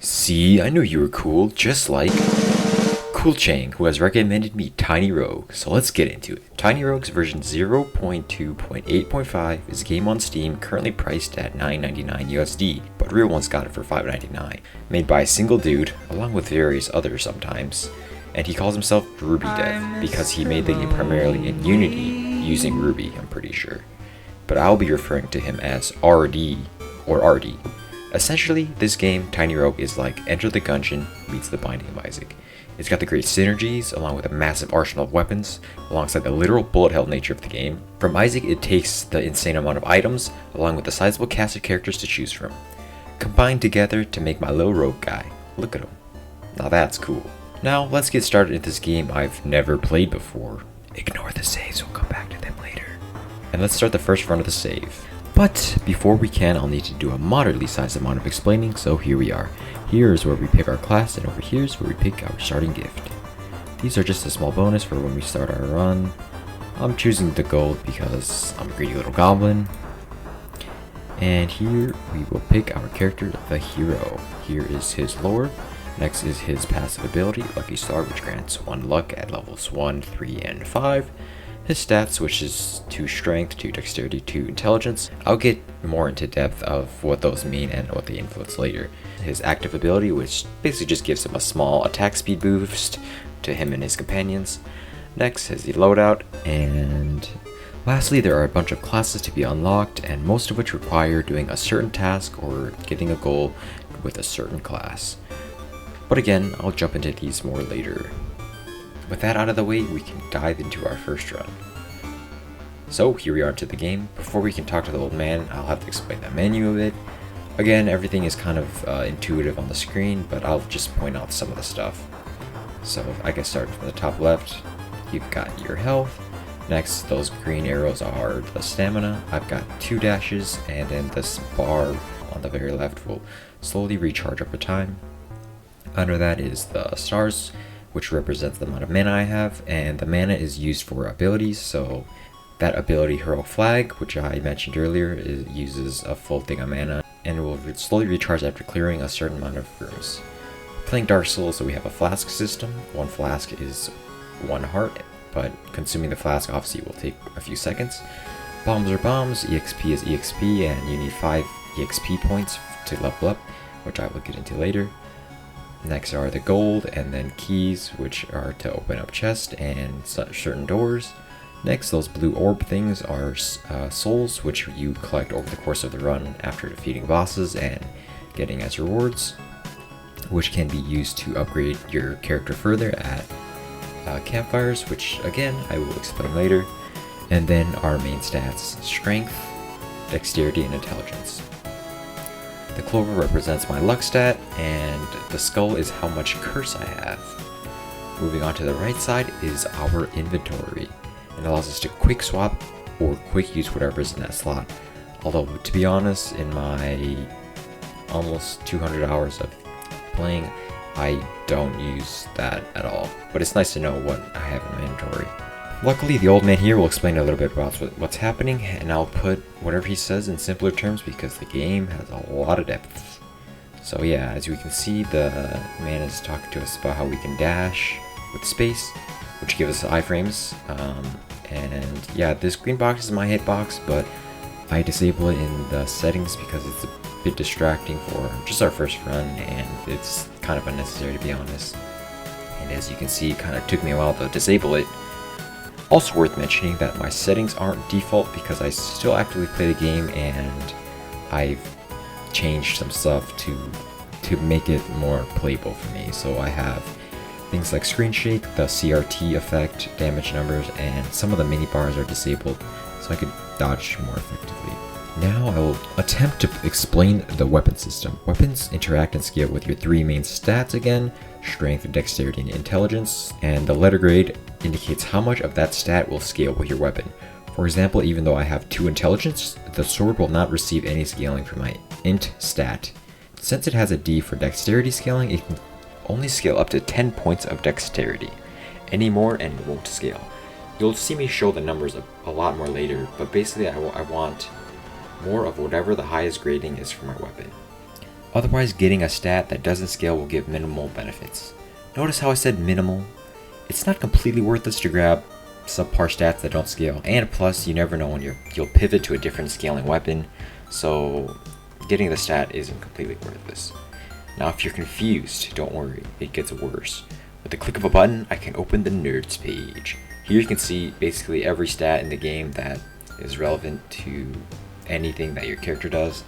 See, I knew you were cool, just like CoolChang, who has recommended me Tiny Rogue, so let's get into it. Tiny Rogue's version 0.2.8.5 is a game on Steam currently priced at $9.99 USD, but real ones got it for $5.99. Made by a single dude, along with various others sometimes, and he calls himself Ruby Dev because he made the game primarily in Unity using Ruby, I'm pretty sure. But I'll be referring to him as RD or RD. Essentially, this game, Tiny Rogue, is like Enter the Gungeon meets The Binding of Isaac. It's got the great synergies, along with a massive arsenal of weapons, alongside the literal bullet hell nature of the game. From Isaac, it takes the insane amount of items, along with a sizable cast of characters to choose from, combined together to make my little rogue guy. Look at him. Now that's cool. Now, let's get started in this game I've never played before. Ignore the saves, we'll come back to them later. And let's start the first run of the save. But before we can, I'll need to do a moderately sized amount of explaining, so here we are. Here is where we pick our class, and over here is where we pick our starting gift. These are just a small bonus for when we start our run. I'm choosing the gold because I'm a greedy little goblin. And here we will pick our character, the hero. Here is his lore. Next is his passive ability, Lucky Star, which grants 1 luck at levels 1, 3, and 5. His stats, which is 2 strength, 2 dexterity, 2 intelligence. I'll get more into depth of what those mean and what they influence later. His active ability, which basically just gives him a small attack speed boost to him and his companions. Next is the loadout, and lastly there are a bunch of classes to be unlocked, and most of which require doing a certain task or getting a goal with a certain class. But again, I'll jump into these more later. With that out of the way, we can dive into our first run. So here we are into the game. Before we can talk to the old man, I'll have to explain the menu a bit. Again, everything is kind of intuitive on the screen, but I'll just point out some of the stuff. So I can start from the top left. You've got your health. Next, those green arrows are the stamina. I've got 2 dashes, and then this bar on the very left will slowly recharge over time. Under that is the stars, which represents the amount of mana I have, and the mana is used for abilities, so that ability Heroic Flag, which I mentioned earlier, uses a full thing of mana, and it will slowly recharge after clearing a certain amount of rooms. Playing Dark Souls, so we have a flask system. 1 flask is 1 heart, but consuming the flask obviously will take a few seconds. Bombs are bombs, EXP is EXP, and you need 5 EXP points to level up, which I will get into later. Next are the gold, and then keys, which are to open up chests and certain doors. Next, those blue orb things are souls, which you collect over the course of the run after defeating bosses and getting as rewards, which can be used to upgrade your character further at campfires, which again I will explain later. And then our main stats: strength, dexterity, and intelligence. The clover represents my luck stat, and the skull is how much curse I have. Moving on to the right side is our inventory. It allows us to quick swap or quick use whatever's in that slot. Although, to be honest, in my almost 200 hours of playing, I don't use that at all. But it's nice to know what I have in my inventory. Luckily, the old man here will explain a little bit about what's happening, and I'll put whatever he says in simpler terms because the game has a lot of depth. So yeah, as we can see, the man is talking to us about how we can dash with space, which gives us iframes. And yeah, this green box is my hitbox, but I disable it in the settings because it's a bit distracting for just our first run, and it's kind of unnecessary to be honest. And as you can see, it kind of took me a while to disable it. Also worth mentioning that my settings aren't default because I still actively play the game, and I've changed some stuff to make it more playable for me. So I have things like screen shake, the CRT effect, damage numbers, and some of the mini bars are disabled so I could dodge more effectively. Now I will attempt to explain the weapon system. Weapons interact and scale with your 3 main stats again: strength, dexterity, and intelligence, and the letter grade indicates how much of that stat will scale with your weapon. For example, even though I have 2 intelligence, the sword will not receive any scaling from my int stat. Since it has a D for dexterity scaling, it can only scale up to 10 points of dexterity. Any more and it won't scale. You'll see me show the numbers a lot more later, but basically I want more of whatever the highest grading is for my weapon. Otherwise, getting a stat that doesn't scale will give minimal benefits. Notice how I said minimal? It's not completely worthless to grab subpar stats that don't scale, and plus, you never know when you'll pivot to a different scaling weapon, so getting the stat isn't completely worthless. Now, if you're confused, don't worry, it gets worse. With the click of a button, I can open the nerds page. Here you can see basically every stat in the game that is relevant to anything that your character does.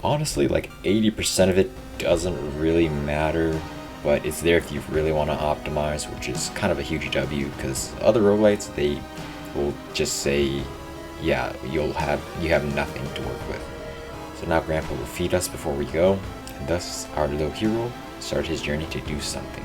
Honestly, like 80% of it doesn't really matter, but it's there if you really want to optimize, which is kind of a huge W, because other roguelites, they will just say, yeah, you have nothing to work with. So now Grandpa will feed us before we go, and thus our little hero started his journey to do something.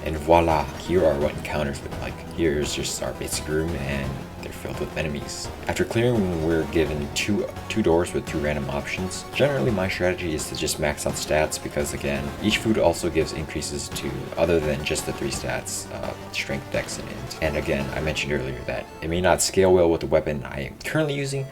And voila, here are what encounters look like. Here's just our basic room, and they're filled with enemies. After clearing, we're given two doors with 2 random options. Generally, my strategy is to just max out stats because, again, each food also gives increases to other than just the 3 stats, strength, dex, and int. And again, I mentioned earlier that it may not scale well with the weapon I am currently using,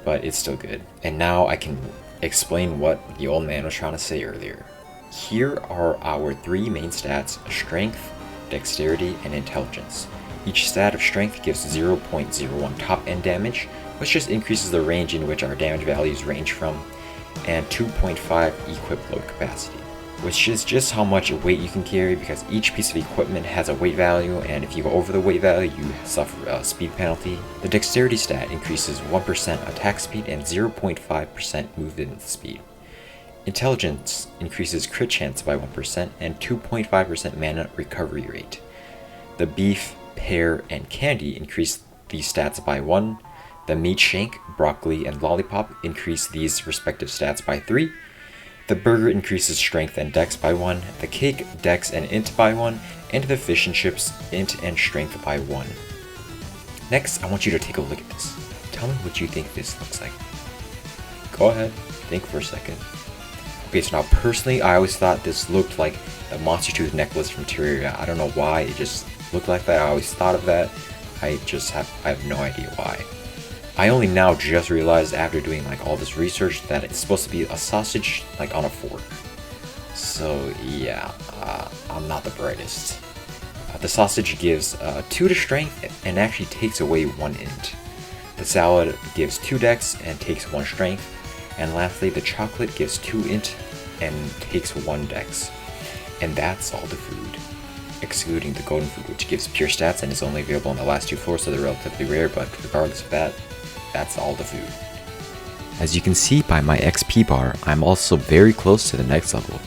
but it's still good. And now I can explain what the old man was trying to say earlier. Here are our 3 main stats: strength, dexterity, and intelligence. Each stat of strength gives 0.01 top end damage, which just increases the range in which our damage values range from, and 2.5 equip load capacity, which is just how much weight you can carry, because each piece of equipment has a weight value, and if you go over the weight value, you suffer a speed penalty. The dexterity stat increases 1% attack speed and 0.5% movement speed. Intelligence increases crit chance by 1% and 2.5% mana recovery rate. The beef, pear, and candy increase these stats by 1. The meat shank, broccoli, and lollipop increase these respective stats by 3. The burger increases strength and dex by 1. The cake, dex, and int by 1. And the fish and chips, int and strength by 1. Next, I want you to take a look at this. Tell me what you think this looks like. Go ahead, think for a second. Okay, so now personally, I always thought this looked like the Monster Tooth necklace from Terraria. I don't know why, it just looked like that. I always thought of that. I have no idea why. I only now just realized after doing like all this research that it's supposed to be a sausage like on a fork. So yeah, I'm not the brightest. The sausage gives 2 to strength and actually takes away 1 int. The salad gives 2 dex and takes 1 strength. And lastly, the chocolate gives 2 int and takes 1 dex. And that's all the food, excluding the golden food, which gives pure stats and is only available on the last 2 floors, so they're relatively rare, but regardless of that, that's all the food. As you can see by my XP bar, I'm also very close to the next level.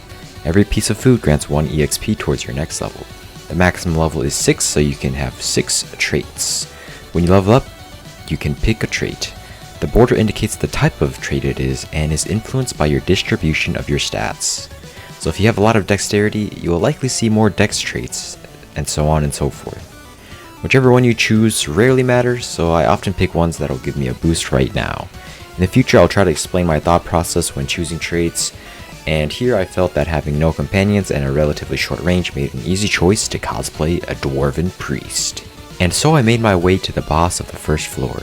Every piece of food grants 1 EXP towards your next level. The maximum level is 6, so you can have 6 traits. When you level up, you can pick a trait. The border indicates the type of trait it is and is influenced by your distribution of your stats. So if you have a lot of dexterity, you will likely see more dex traits, and so on and so forth. Whichever one you choose rarely matters, so I often pick ones that'll give me a boost right now. In the future, I'll try to explain my thought process when choosing traits, and here I felt that having no companions and a relatively short range made an easy choice to cosplay a dwarven priest. And so I made my way to the boss of the first floor.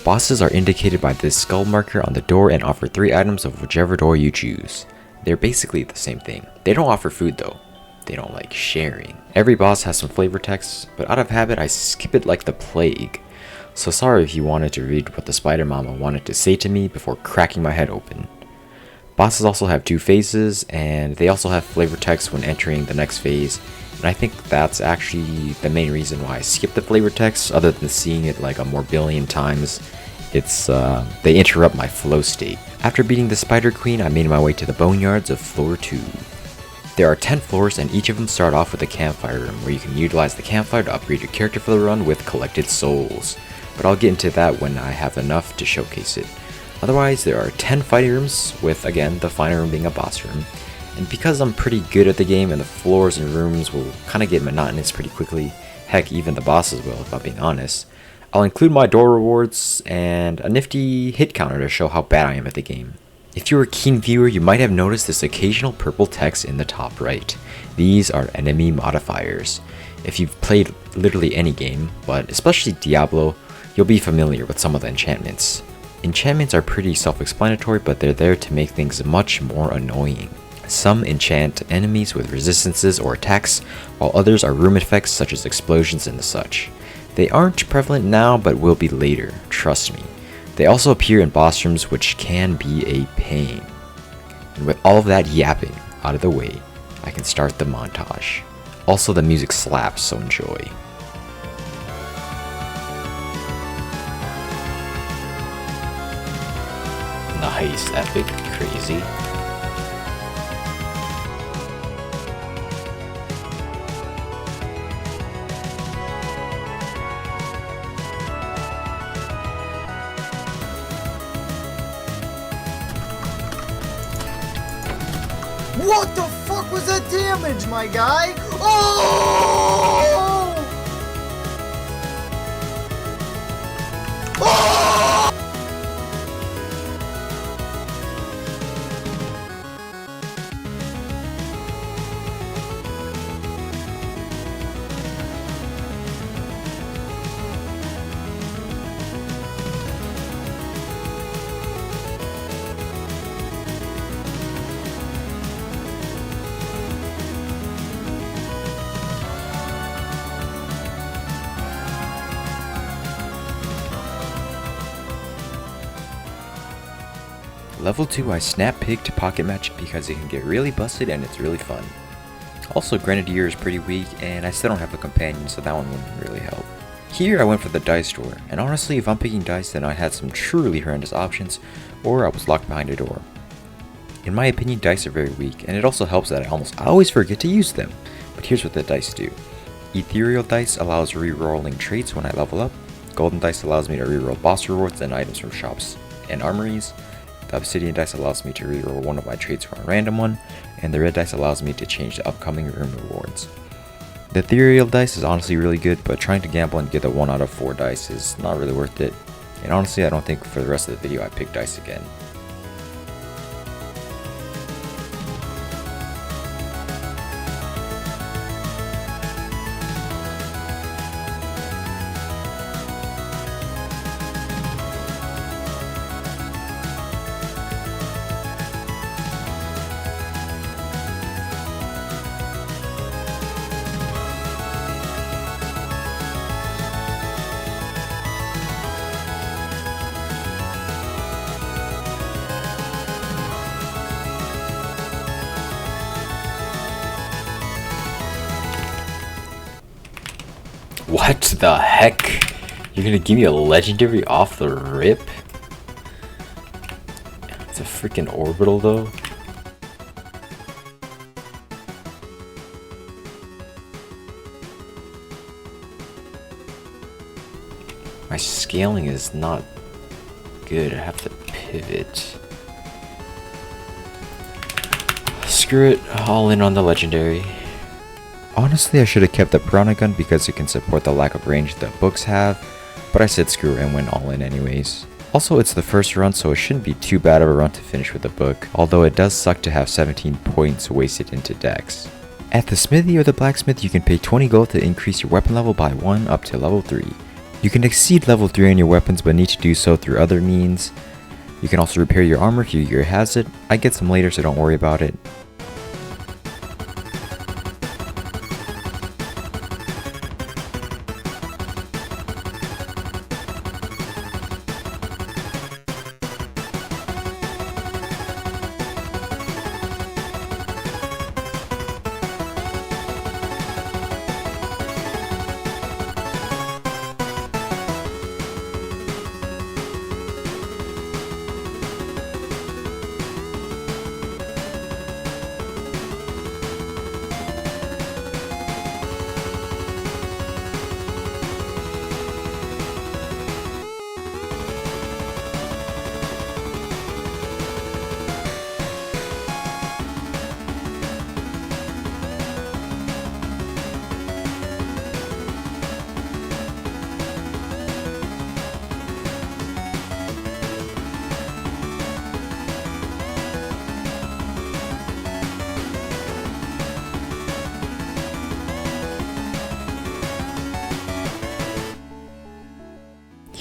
Bosses are indicated by this skull marker on the door and offer 3 items of whichever door you choose. They're basically the same thing. They don't offer food though. They don't like sharing. Every boss has some flavor text, but out of habit I skip it like the plague. So sorry if you wanted to read what the spider mama wanted to say to me before cracking my head open. Bosses also have 2 phases, and they also have flavor text when entering the next phase. And I think that's actually the main reason why I skipped the flavor text, other than seeing it like a more billion times. They interrupt my flow state. After beating the Spider Queen, I made my way to the Boneyards of Floor 2. There are 10 floors, and each of them start off with a campfire room, where you can utilize the campfire to upgrade your character for the run with collected souls. But I'll get into that when I have enough to showcase it. Otherwise, there are 10 fighting rooms, with again, the final room being a boss room. And because I'm pretty good at the game and the floors and rooms will kinda get monotonous pretty quickly, heck even the bosses will if I'm being honest, I'll include my door rewards and a nifty hit counter to show how bad I am at the game. If you're a keen viewer, you might have noticed this occasional purple text in the top right. These are enemy modifiers. If you've played literally any game, but especially Diablo, you'll be familiar with some of the enchantments. Enchantments are pretty self-explanatory, but they're there to make things much more annoying. Some enchant enemies with resistances or attacks, while others are room effects such as explosions and the such. They aren't prevalent now, but will be later, trust me. They also appear in boss rooms, which can be a pain. And with all of that yapping out of the way, I can start the montage. Also, the music slaps, so enjoy. Nice, epic, crazy. What the fuck was that damage, my guy? Oh! Oh! Level 2 I snap pig to pocket match because it can get really busted and it's really fun. Also, Grenadier is pretty weak and I still don't have a companion, so that one wouldn't really help. Here I went for the dice drawer, and honestly if I'm picking dice then I had some truly horrendous options, or I was locked behind a door. In my opinion, dice are very weak, and it also helps that I almost always forget to use them. But here's what the dice do. Ethereal dice allows re-rolling traits when I level up. Golden dice allows me to re-roll boss rewards and items from shops and armories. The obsidian dice allows me to re-roll one of my traits for a random one, and the red dice allows me to change the upcoming room rewards. The ethereal dice is honestly really good, but trying to gamble and get a 1 out of 4 dice is not really worth it. And honestly, I don't think for the rest of the video I pick dice again. What the heck? You're gonna give me a legendary off the rip? It's a freaking orbital though. My scaling is not good. I have to pivot. Screw it, all in on the legendary. Honestly, I should have kept the piranha gun because it can support the lack of range that books have, but I said screw it and went all in anyways. Also, it's the first run, so it shouldn't be too bad of a run to finish with the book, although it does suck to have 17 points wasted into dex. At the smithy or the blacksmith, you can pay 20 gold to increase your weapon level by 1 up to level 3. You can exceed level 3 on your weapons, but need to do so through other means. You can also repair your armor if your gear has it. I get some later, so don't worry about it.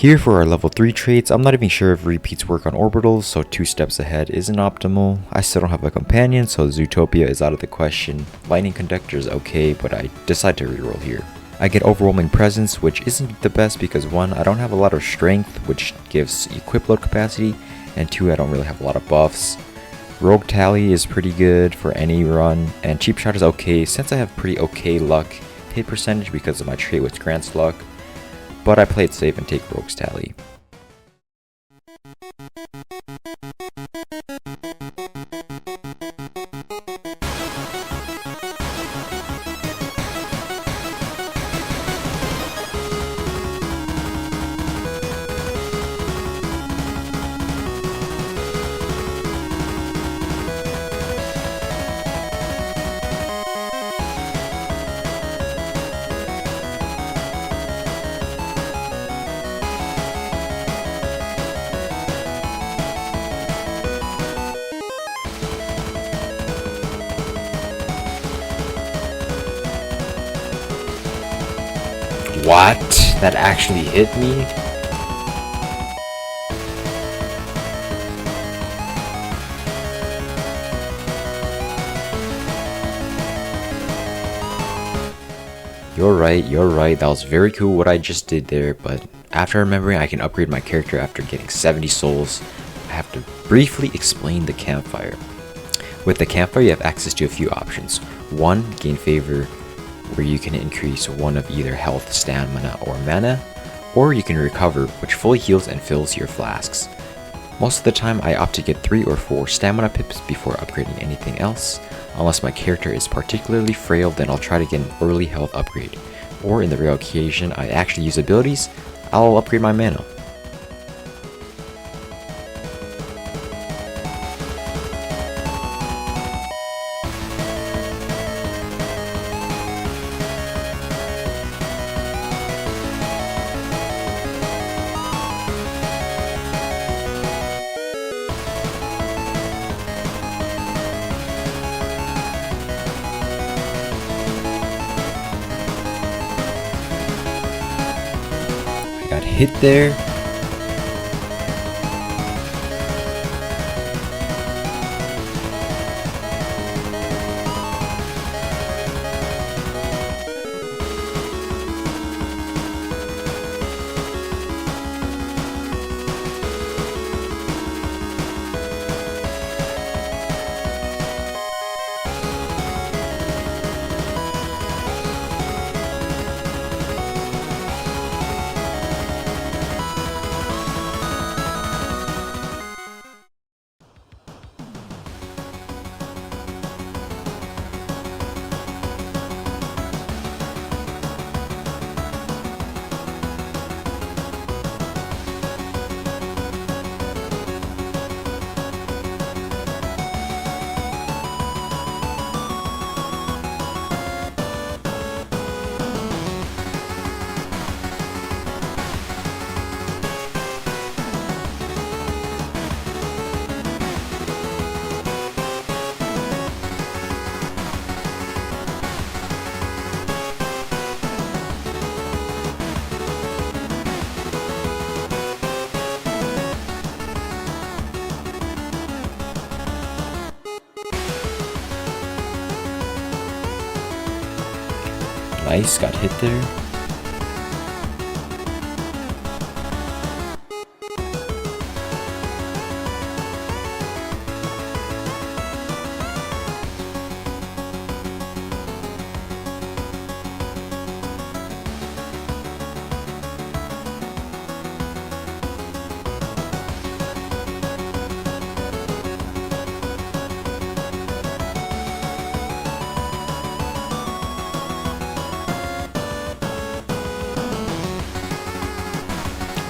Here for our level 3 traits, I'm not even sure if repeats work on orbitals, so 2 steps ahead isn't optimal. I still don't have a companion, so Zootopia is out of the question. Lightning Conductor is okay, but I decide to reroll here. I get Overwhelming Presence, which isn't the best because 1, I don't have a lot of strength, which gives equip load capacity, and 2, I don't really have a lot of buffs. Rogue Tally is pretty good for any run, and Cheap Shot is okay since I have pretty okay luck hit percentage because of my trait which grants luck, but I play it safe and take Rogue's Tally. What? That actually hit me? You're right, that was very cool what I just did there, but after remembering I can upgrade my character after getting 70 souls, I have to briefly explain the campfire. With the campfire you have access to a few options. 1, gain favor, where you can increase one of either health, stamina, or mana, or you can recover, which fully heals and fills your flasks. Most of the time I opt to get 3 or 4 stamina pips before upgrading anything else. Unless my character is particularly frail, then I'll try to get an early health upgrade, or in the rare occasion I actually use abilities, I'll upgrade my mana. Got hit there. Nice, got hit there.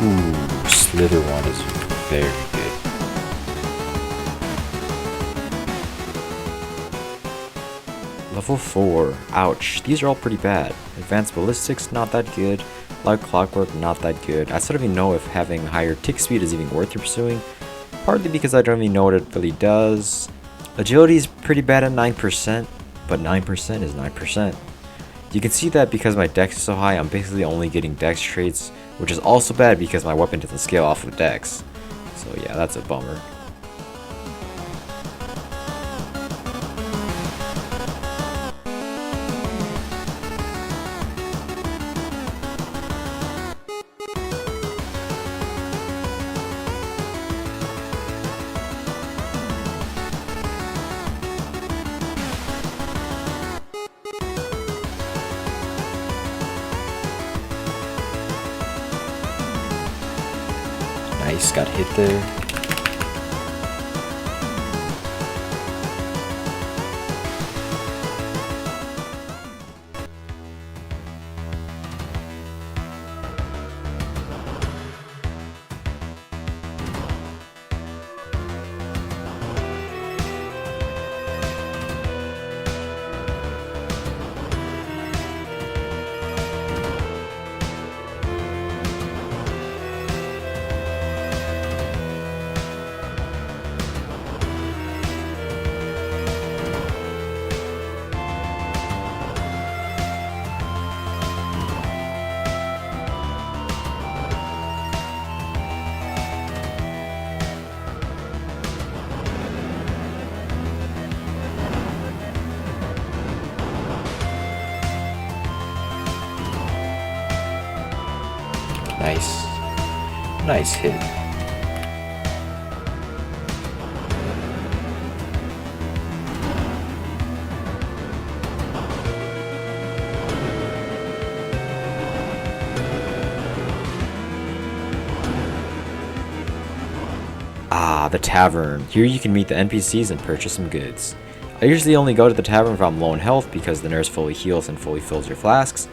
Ooh, Slither one is very good. Level 4. Ouch. These are all pretty bad. Advanced Ballistics, not that good. Like Clockwork, not that good. I still don't even know if having higher tick speed is even worth pursuing. Partly because I don't even know what it really does. Agility is pretty bad at 9%, but 9% is 9%. You can see that because my dex is so high, I'm basically only getting dex traits, which is also bad because my weapon doesn't scale off of dex. So yeah, that's a bummer. Nice, got hit there. Nice. Nice hit. Ah, the tavern. Here you can meet the NPCs and purchase some goods. I usually only go to the tavern if I'm low in health because the nurse fully heals and fully fills your flasks,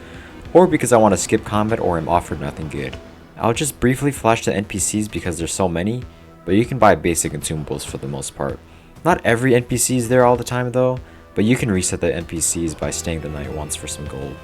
or because I want to skip combat or am offered nothing good. I'll just briefly flash the NPCs because there's so many, but you can buy basic consumables for the most part. Not every NPC is there all the time though, but you can reset the NPCs by staying the night once for some gold.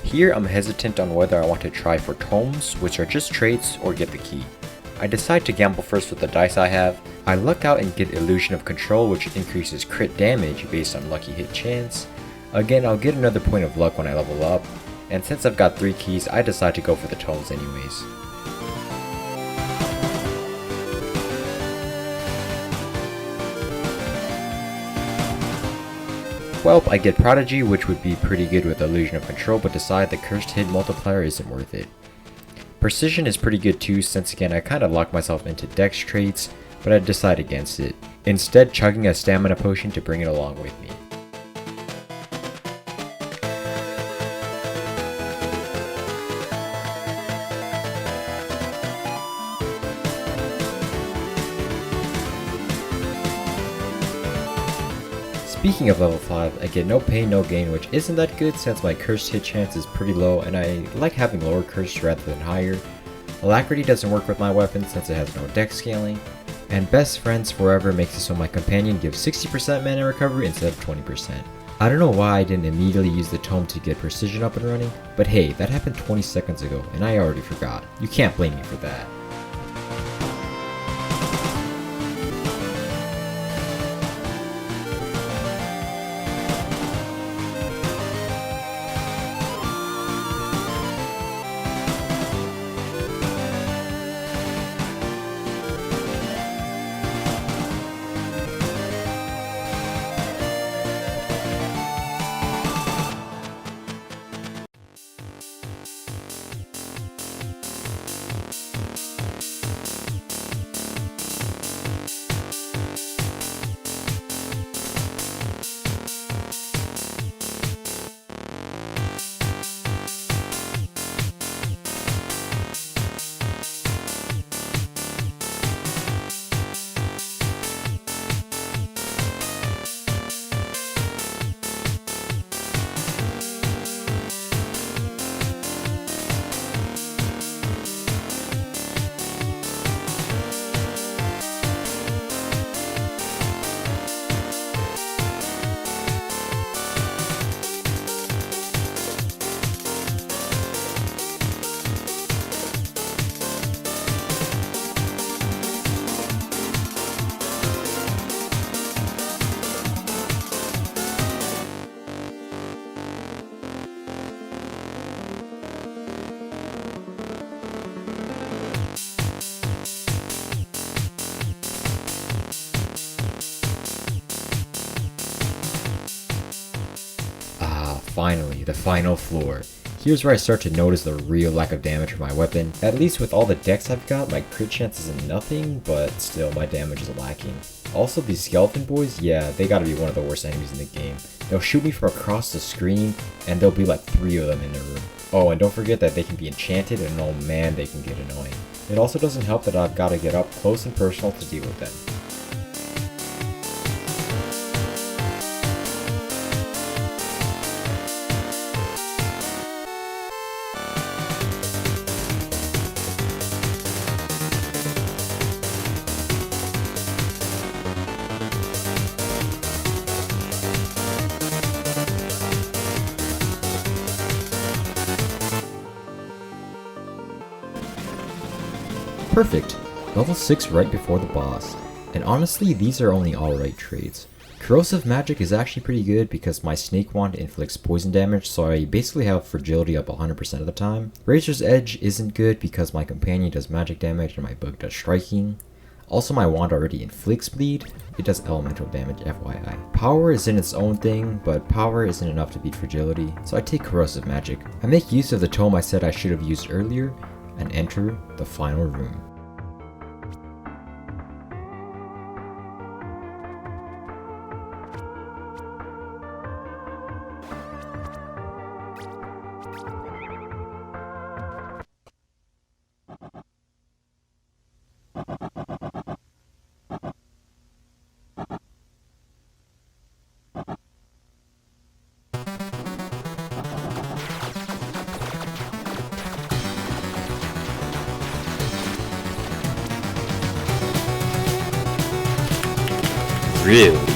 Here I'm hesitant on whether I want to try for tomes, which are just traits, or get the key. I decide to gamble first with the dice I have. I luck out and get Illusion of Control, which increases crit damage based on lucky hit chance. Again, I'll get another point of luck when I level up, and since I've got 3 keys, I decide to go for the tomes anyways. Well, I get Prodigy, which would be pretty good with Illusion of Control, but decide the Cursed Hit multiplier isn't worth it. Precision is pretty good too, since again I kinda lock myself into dex traits, but I decide against it, instead chugging a stamina potion to bring it along with me. Speaking of level 5, I get no pain, no gain, which isn't that good since my cursed hit chance is pretty low and I like having lower curse rather than higher. Alacrity doesn't work with my weapon since it has no dex scaling. And Best Friends Forever makes it so my companion gives 60% mana recovery instead of 20%. I don't know why I didn't immediately use the tome to get precision up and running, but hey, that happened 20 seconds ago and I already forgot. You can't blame me for that. finally, the final floor. Here's where I start to notice the real lack of damage from my weapon. At least with all the dex I've got, my crit chance is nothing, but still my damage is lacking. Also, these skeleton boys, yeah, they gotta be one of the worst enemies in the game. They'll shoot me from across the screen, and there'll be like 3 of them in the room. Oh, and don't forget that they can be enchanted, and oh man, they can get annoying. It also doesn't help that I've gotta get up close and personal to deal with them. Perfect! Level 6 right before the boss. And honestly, these are only alright trades. Corrosive magic is actually pretty good because my snake wand inflicts poison damage, so I basically have fragility up 100% of the time. Razor's Edge isn't good because my companion does magic damage and my bug does striking. Also, my wand already inflicts bleed. It does elemental damage, FYI. Power is in its own thing, but power isn't enough to beat fragility, so I take corrosive magic. I make use of the tome I said I should have used earlier, and enter the final room. Really?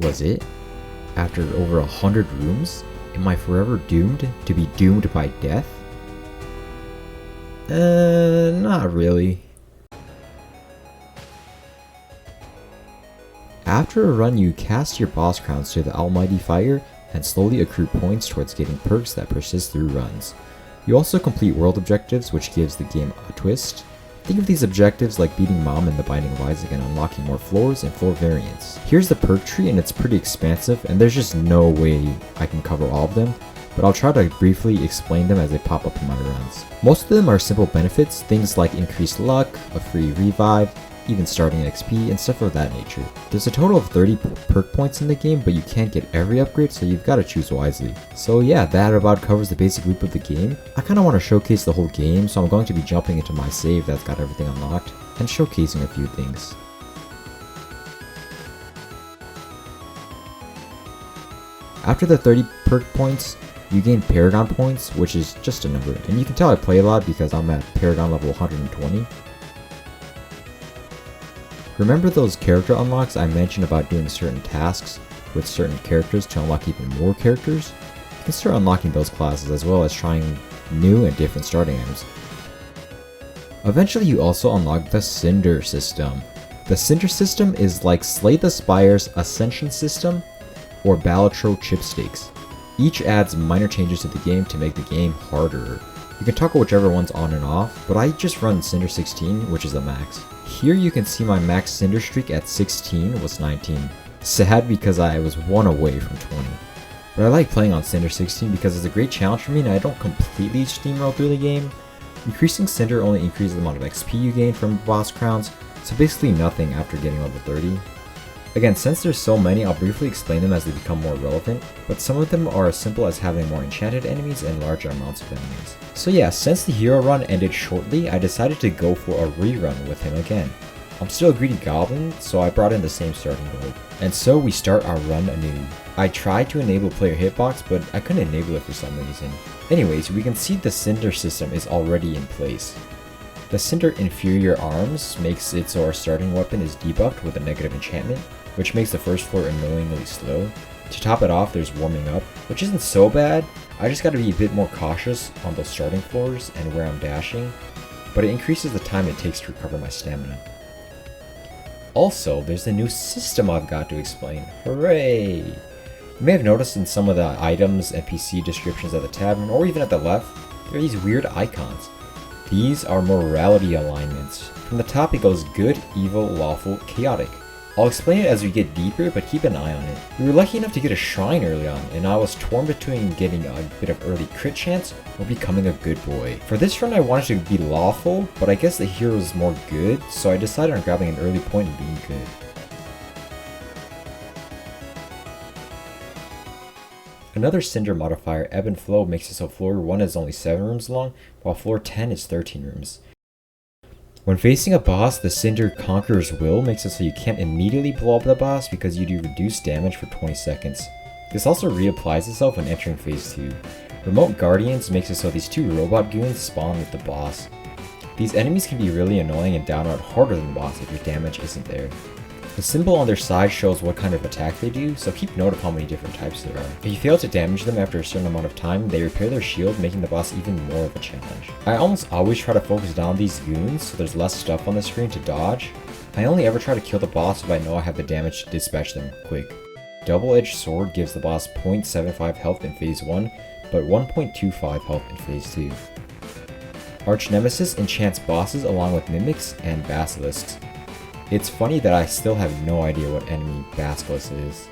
Was it? After over 100 rooms? Am I forever doomed to be doomed by death? Not really. After a run, you cast your boss crowns to the almighty fire and slowly accrue points towards getting perks that persist through runs. You also complete world objectives, which gives the game a twist. Think of these objectives like beating Mom in the Binding of Isaac and unlocking more floors and floor variants. Here's the perk tree, and it's pretty expansive, and there's just no way I can cover all of them, but I'll try to briefly explain them as they pop up in my runs. Most of them are simple benefits, things like increased luck, a free revive, even starting XP, and stuff of that nature. There's a total of 30 perk points in the game, but you can't get every upgrade, so you've got to choose wisely. So yeah, that about covers the basic loop of the game. I kind of want to showcase the whole game, so I'm going to be jumping into my save that's got everything unlocked, and showcasing a few things. After the 30 perk points, you gain Paragon points, which is just a number, and you can tell I play a lot because I'm at Paragon level 120. Remember those character unlocks I mentioned about doing certain tasks with certain characters to unlock even more characters? You can start unlocking those classes as well as trying new and different starting items. Eventually you also unlock the Cinder system. The Cinder system is like Slay the Spire's Ascension system or Balatro chipstakes. Each adds minor changes to the game to make the game harder. You can toggle whichever one's on and off, but I just run Cinder 16, which is the max. Here you can see my max Cinder streak at 16 was 19. Sad because I was 1 away from 20. But I like playing on Cinder 16 because it's a great challenge for me and I don't completely steamroll through the game. Increasing Cinder only increases the amount of XP you gain from boss crowns, so basically nothing after getting level 30. Again, since there's so many, I'll briefly explain them as they become more relevant, but some of them are as simple as having more enchanted enemies and larger amounts of enemies. So yeah, since the hero run ended shortly, I decided to go for a rerun with him again. I'm still a greedy goblin, so I brought in the same starting build. And so we start our run anew. I tried to enable player hitbox, but I couldn't enable it for some reason. Anyways, we can see the Cinder system is already in place. The Cinder Inferior Arms makes it so our starting weapon is debuffed with a negative enchantment, which makes the first floor annoyingly slow. To top it off, there's Warming Up, which isn't so bad. I just gotta be a bit more cautious on those starting floors and where I'm dashing, but it increases the time it takes to recover my stamina. Also, there's a new system I've got to explain. Hooray! You may have noticed in some of the items, NPC descriptions at the tavern, or even at the left, there are these weird icons. These are morality alignments. From the top it goes good, evil, lawful, chaotic. I'll explain it as we get deeper, but keep an eye on it. We were lucky enough to get a shrine early on, and I was torn between getting a bit of early crit chance or becoming a good boy. For this run I wanted to be lawful, but I guess the hero is more good, so I decided on grabbing an early point and being good. Another Cinder modifier, Ebb and Flow, makes it so floor 1 is only 7 rooms long, while floor 10 is 13 rooms. When facing a boss, the Cinder Conqueror's Will makes it so you can't immediately blow up the boss because you do reduced damage for 20 seconds. This also reapplies itself when entering phase 2. Remote Guardians makes it so these two robot goons spawn with the boss. These enemies can be really annoying and downright harder than the boss if your damage isn't there. The symbol on their side shows what kind of attack they do, so keep note of how many different types there are. If you fail to damage them after a certain amount of time, they repair their shield, making the boss even more of a challenge. I almost always try to focus down these goons so there's less stuff on the screen to dodge. I only ever try to kill the boss if I know I have the damage to dispatch them quick. Double-Edged Sword gives the boss 0.75 health in phase 1, but 1.25 health in phase 2. Arch Nemesis enchants bosses along with mimics and basilisks. It's funny that I still have no idea what enemy Basilisk is.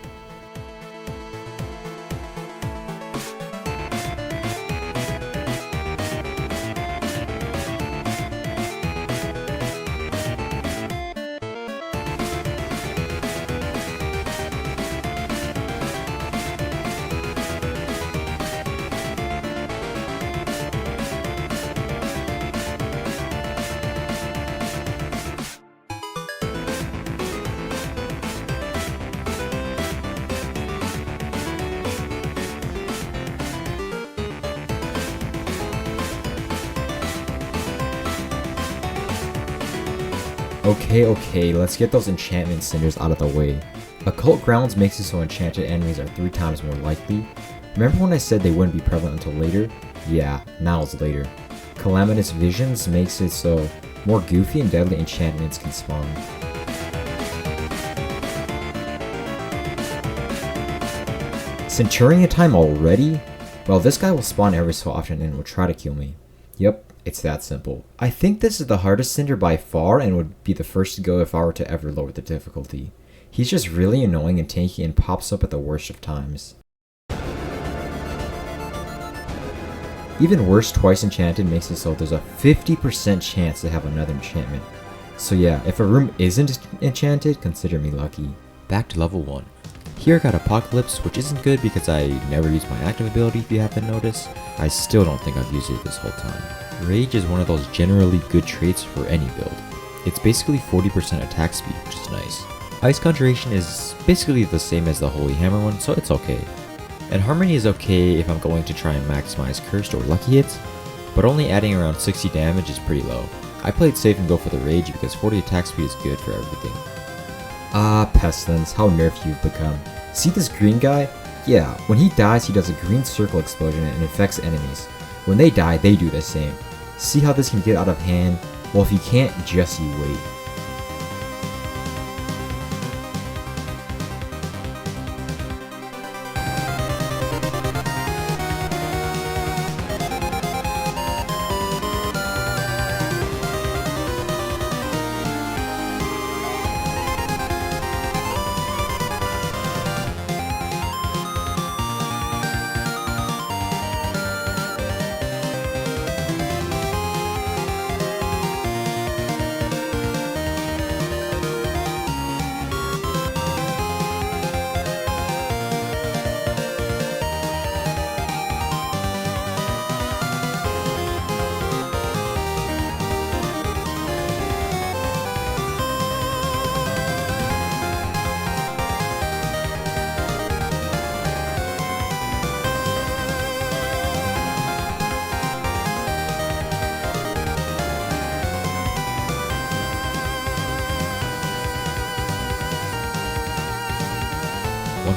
Okay, let's get those enchantment cinders out of the way. Occult Grounds makes it so enchanted enemies are 3 times more likely. Remember when I said they wouldn't be prevalent until later? Yeah, now it's later. Calamitous Visions makes it so more goofy and deadly enchantments can spawn. Centurion time already? Well, this guy will spawn every so often and will try to kill me. Yep. It's that simple. I think this is the hardest Cinder by far and would be the first to go if I were to ever lower the difficulty. He's just really annoying and tanky and pops up at the worst of times. Even worse, Twice Enchanted makes it so there's a 50% chance to have another enchantment. So yeah, if a room isn't enchanted, consider me lucky. Back to level 1. Here I got Apocalypse, which isn't good because I never use my active ability if you haven't noticed. I still don't think I've used it this whole time. Rage is one of those generally good traits for any build. It's basically 40% attack speed, which is nice. Ice Conjuration is basically the same as the Holy Hammer one, so it's okay. And Harmony is okay if I'm going to try and maximize Cursed or Lucky hits, but only adding around 60 damage is pretty low. I played safe and go for the Rage because 40 attack speed is good for everything. Ah, Pestilence, how nerfed you've become. See this green guy? Yeah, when he dies he does a green circle explosion and infects enemies. When they die, they do the same. See how this can get out of hand? Well, if you can't, just you wait.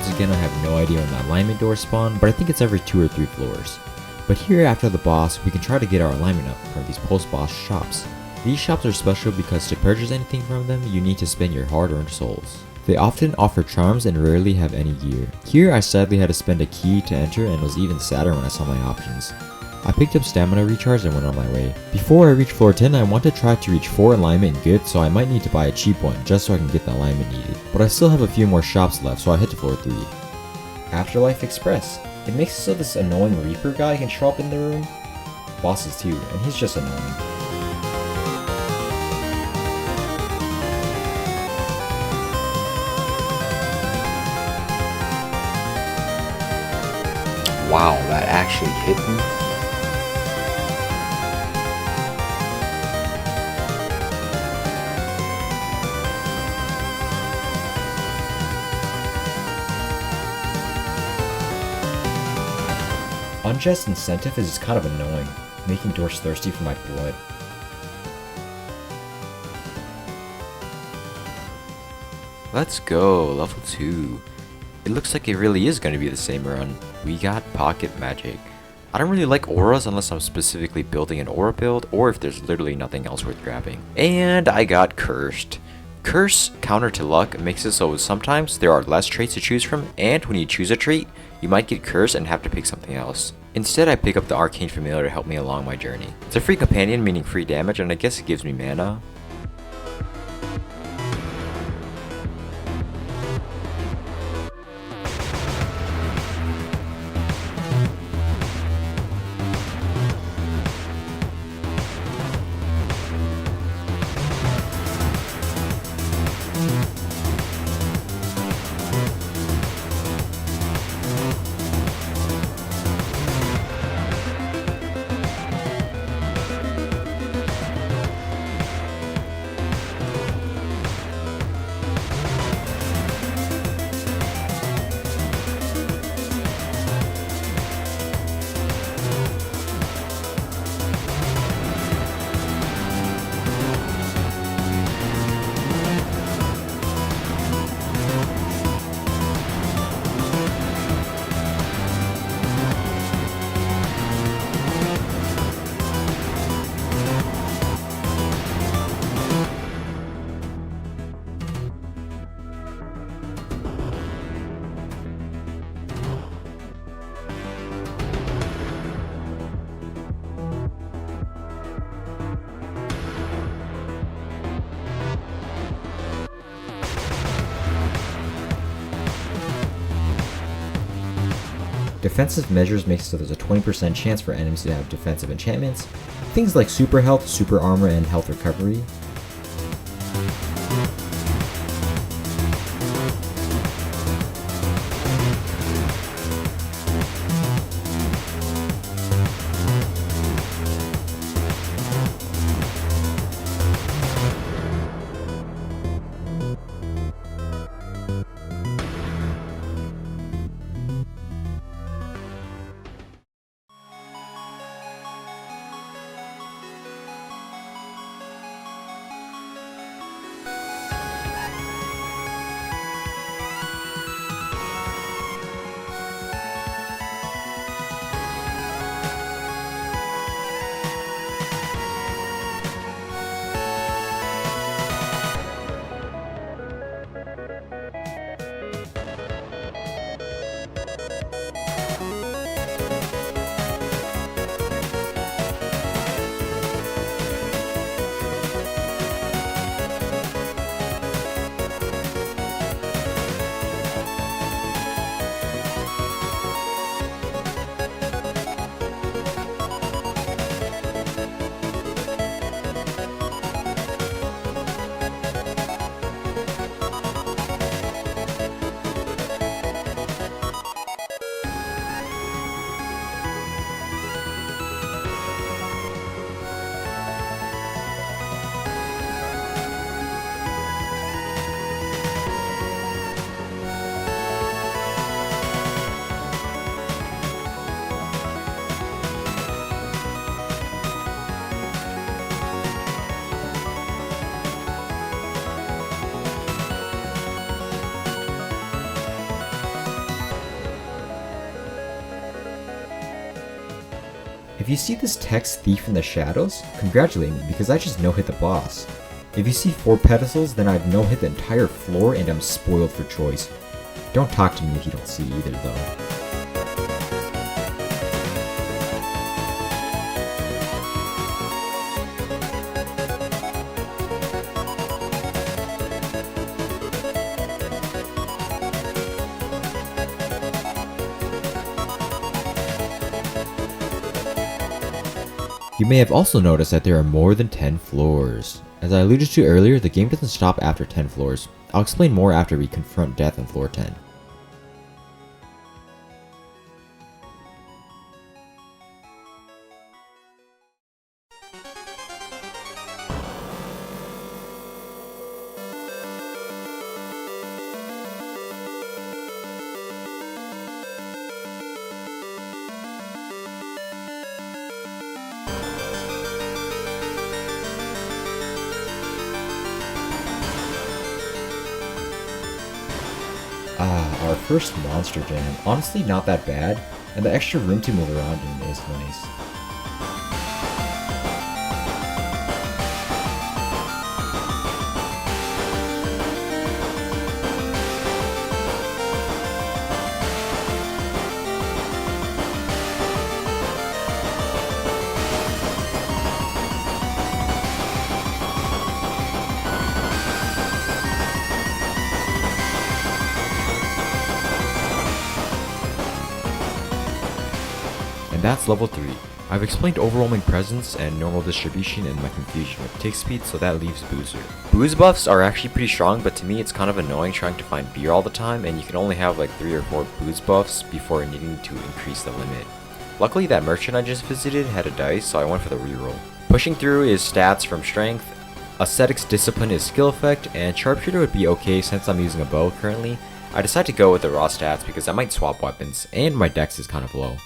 Once again, I have no idea when the alignment doors spawn, but I think it's every 2 or 3 floors. But here after the boss, we can try to get our alignment up from these post-boss shops. These shops are special because to purchase anything from them, you need to spend your hard-earned souls. They often offer charms and rarely have any gear. Here I sadly had to spend a key to enter and was even sadder when I saw my options. I picked up stamina recharge and went on my way. Before I reach floor 10, I want to try to reach 4 alignment and good, so I might need to buy a cheap one just so I can get the alignment needed. But I still have a few more shops left, so I head to floor 3. Afterlife Express. It makes it so this annoying Reaper guy can show up in the room. Bosses too, and he's just annoying. Wow, that actually hit me. Unjust incentive is kind of annoying, making doors thirsty for my blood. Let's go, level 2. It looks like it really is going to be the same run. We got pocket magic. I don't really like auras unless I'm specifically building an aura build or if there's literally nothing else worth grabbing. And I got cursed. Curse, counter to luck, makes it so sometimes there are less traits to choose from, and when you choose a trait, you might get cursed and have to pick something else. Instead, I pick up the Arcane Familiar to help me along my journey. It's a free companion, meaning free damage, and I guess it gives me mana. Defensive measures makes it so there's a 20% chance for enemies to have defensive enchantments, things like super health, super armor, and health recovery. If you see this text Thief in the Shadows, congratulate me because I just no-hit the boss. If you see 4 pedestals, then I've no-hit the entire floor and I'm spoiled for choice. Don't talk to me if you don't see either though. You may have also noticed that there are more than 10 floors. As I alluded to earlier, the game doesn't stop after 10 floors. I'll explain more after we confront Death on floor 10. Our first monster jam. Honestly, not that bad, and the extra room to move around in is nice. And that's level 3. I've explained overwhelming presence and normal distribution in my confusion with tick speed, so that leaves Boozer. Booze buffs are actually pretty strong, but to me it's kind of annoying trying to find beer all the time, and you can only have like 3 or 4 booze buffs before needing to increase the limit. Luckily that merchant I just visited had a dice, so I went for the reroll. Pushing through is stats from strength, ascetics discipline is skill effect, and sharpshooter would be okay since I'm using a bow currently. I decided to go with the raw stats because I might swap weapons, and my dex is kind of low.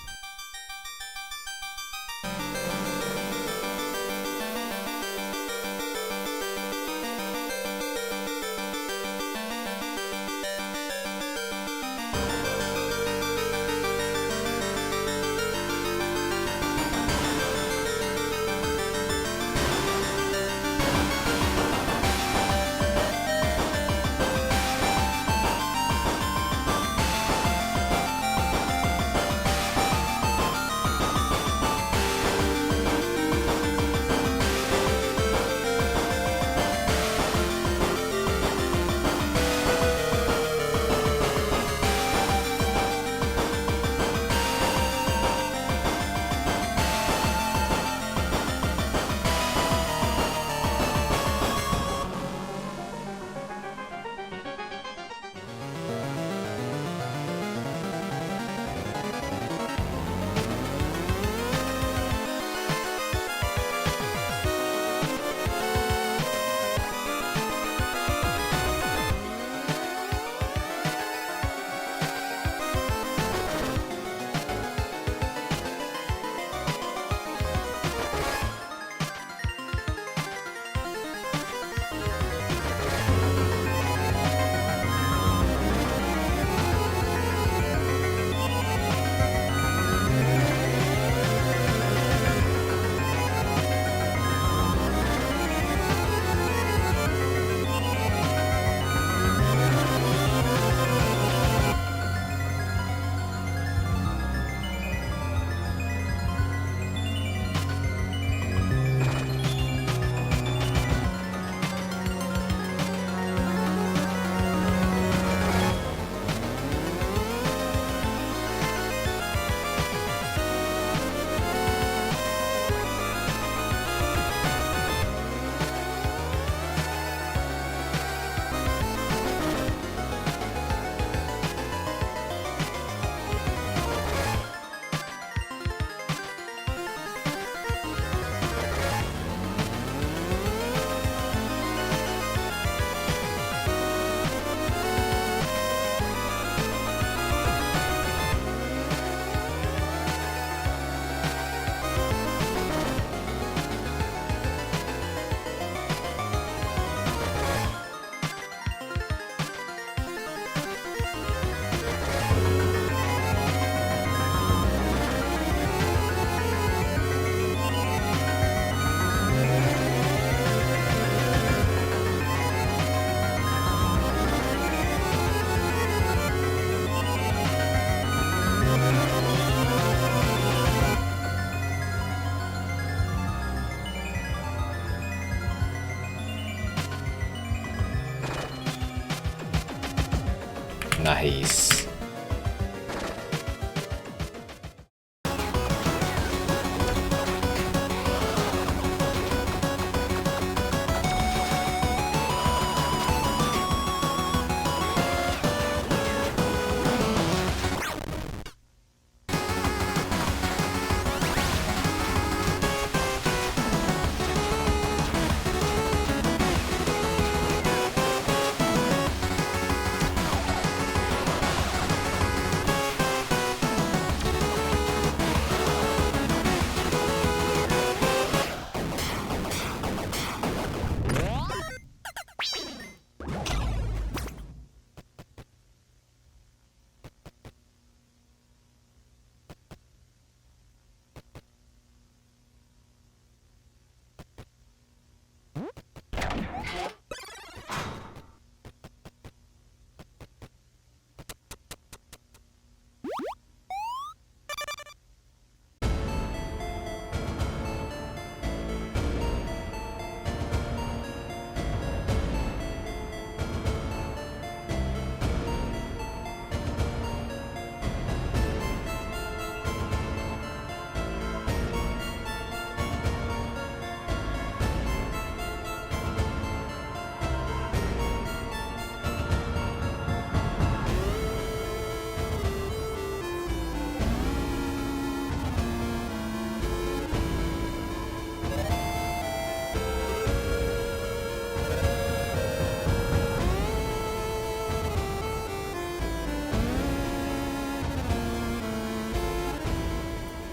Nice.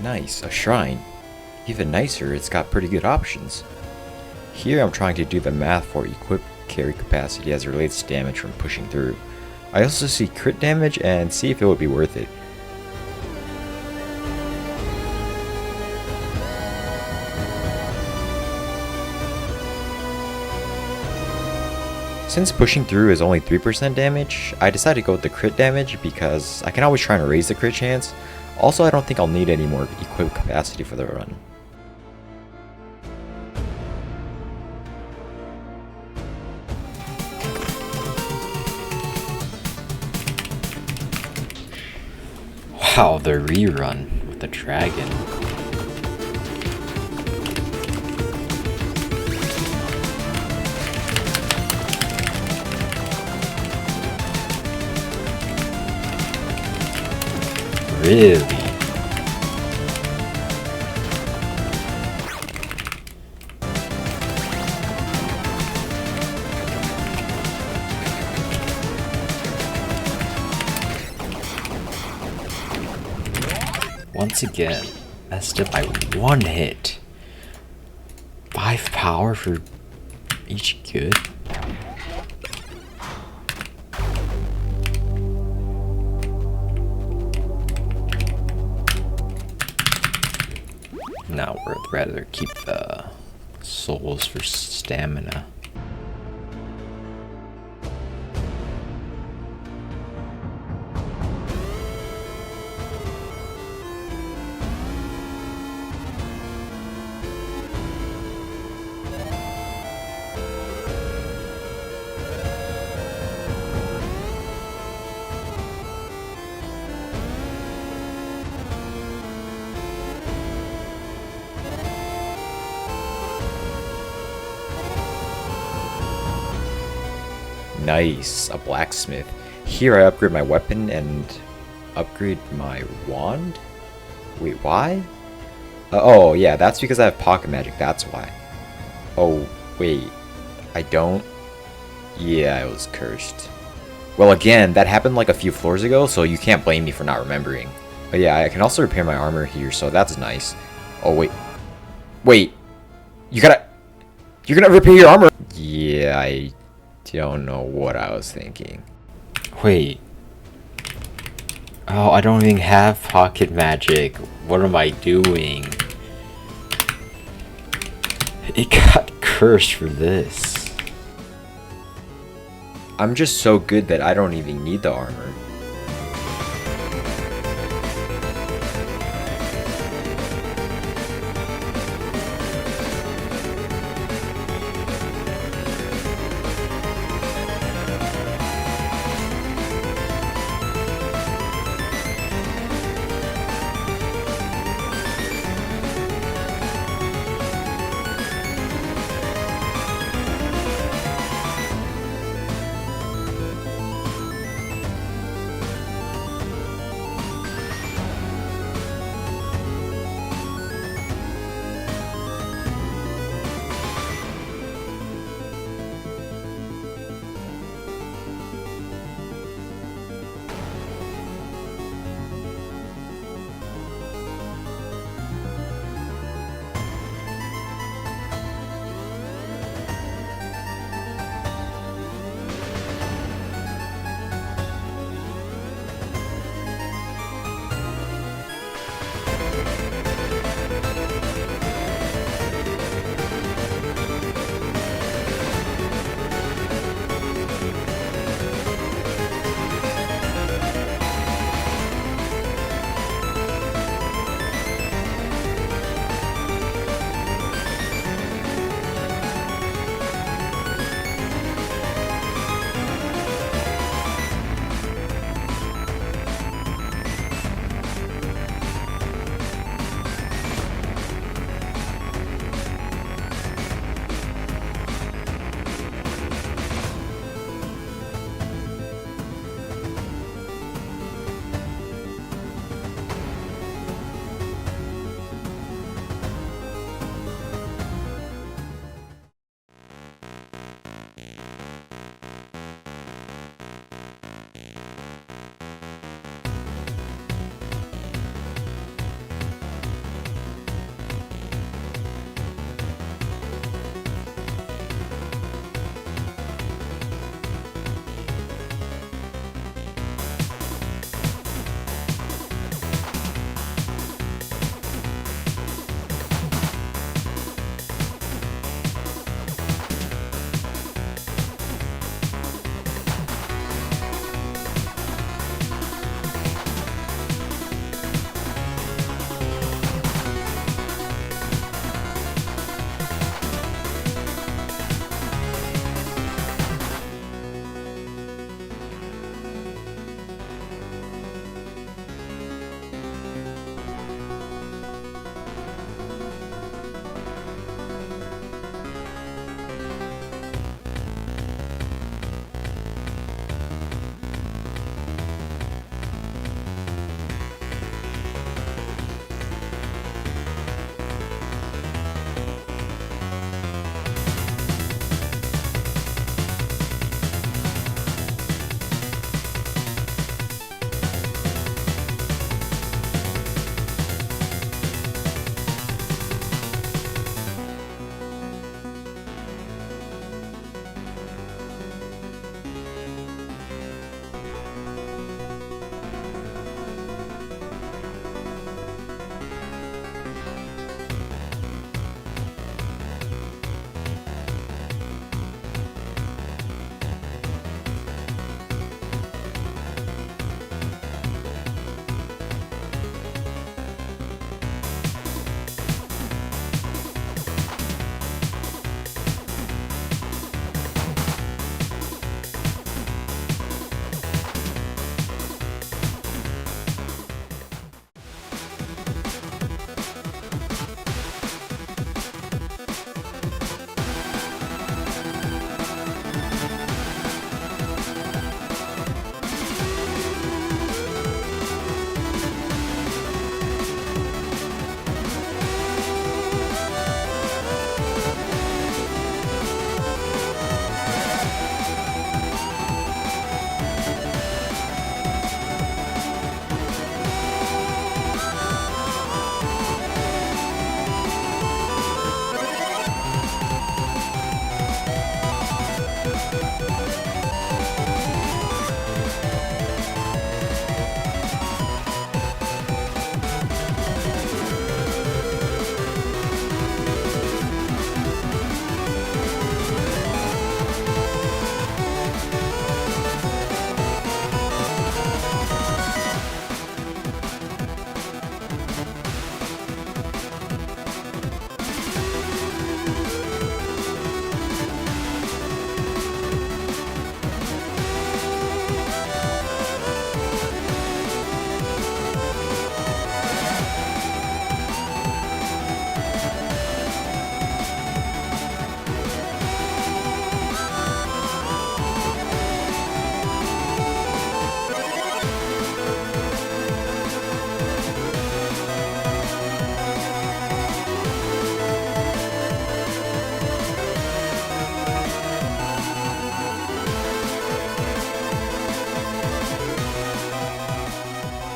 Nice, a shrine. Even nicer, it's got pretty good options. Here I'm trying to do the math for equipped carry capacity as it relates to damage from pushing through. I also see crit damage and see if it would be worth it. Since pushing through is only 3% damage, I decided to go with the crit damage because I can always try and raise the crit chance. Also, I don't think I'll need any more equipped capacity for the run. Wow, the rerun with the dragon. Really? Once again, messed up by one hit. 5 power for each good? No, we'd rather keep the souls for stamina. Nice, a blacksmith. Here I upgrade my weapon and upgrade my wand? Wait, why? Oh yeah, that's because I have pocket magic, that's why. Oh, wait, I don't? Yeah, I was cursed. Well again, that happened like a few floors ago, so you can't blame me for not remembering. But yeah, I can also repair my armor here, so that's nice. Oh wait. Wait! You're gonna repair your armor? Yeah, I don't know what I was thinking. Wait. Oh, I don't even have pocket magic. What am I doing? It got cursed for this. I'm just so good that I don't even need the armor.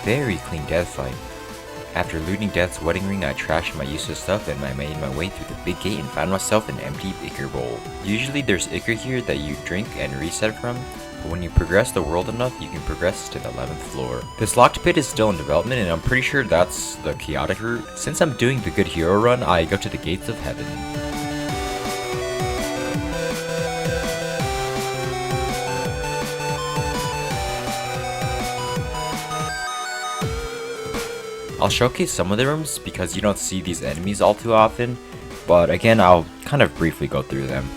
very clean death fight. After looting Death's wedding ring, I trashed my useless stuff and I made my way through the big gate and found myself an empty Ichor bowl. Usually there's Ichor here that you drink and reset from, but when you progress the world enough, you can progress to the 11th floor. This locked pit is still in development and I'm pretty sure that's the chaotic route. Since I'm doing the good hero run, I go to the gates of heaven. I'll showcase some of the rooms because you don't see these enemies all too often, but again I'll kind of briefly go through them.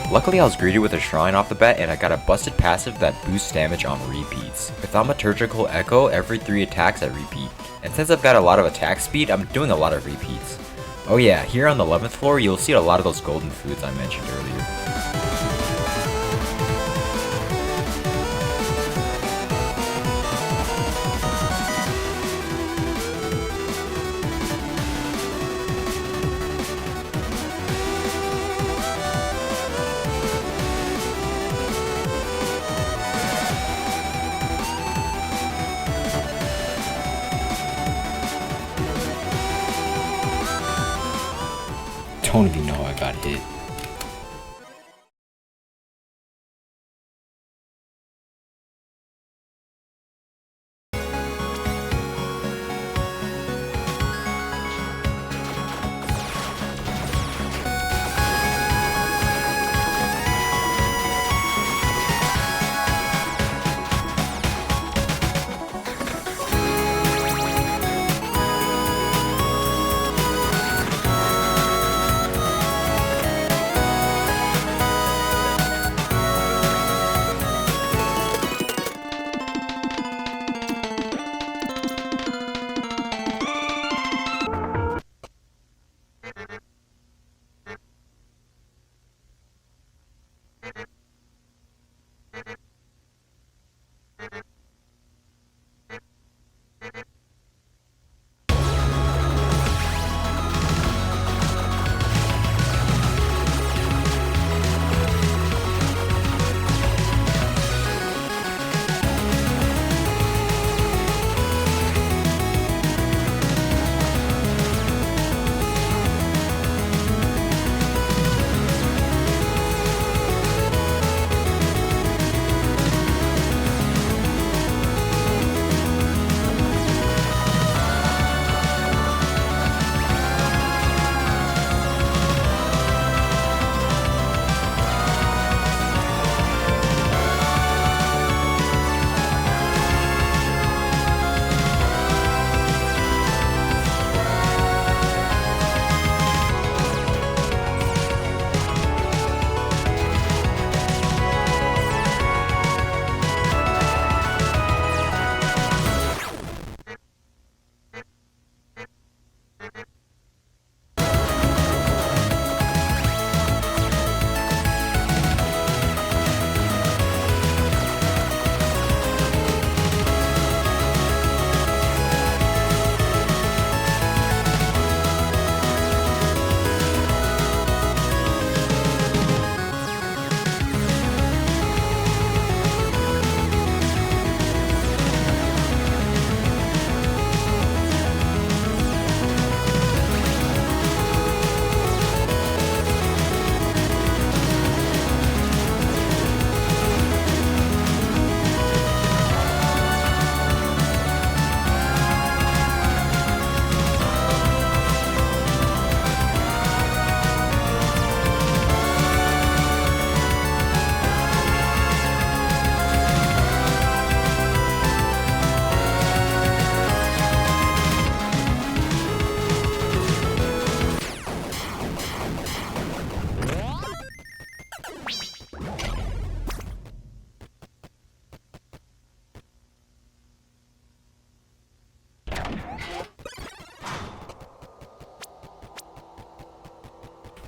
Luckily I was greeted with a shrine off the bat and I got a busted passive that boosts damage on repeats. With Thaumaturgical Echo, every 3 attacks I repeat. And since I've got a lot of attack speed, I'm doing a lot of repeats. Oh yeah, here on the 11th floor you'll see a lot of those golden foods I mentioned earlier. Don't even know I got hit.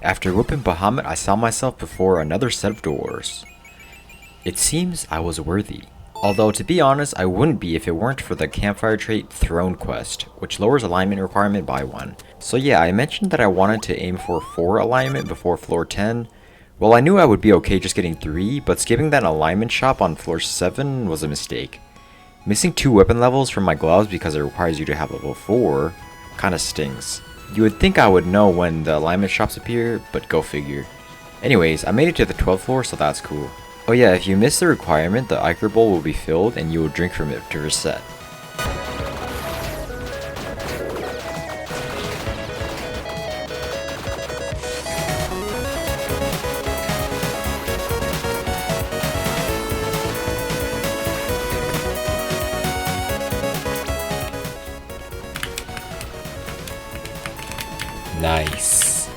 After whooping Bahamut, I saw myself before another set of doors. It seems I was worthy. Although, to be honest, I wouldn't be if it weren't for the campfire trait Throne Quest, which lowers alignment requirement by 1. So yeah, I mentioned that I wanted to aim for 4 alignment before floor 10. Well, I knew I would be okay just getting 3, but skipping that alignment shop on floor 7 was a mistake. Missing 2 weapon levels from my gloves because it requires you to have level 4 kinda stings. You would think I would know when the alignment shops appear, but go figure. Anyways, I made it to the 12th floor, so that's cool. Oh yeah, if you miss the requirement, the Iker bowl will be filled and you will drink from it to reset. Nice.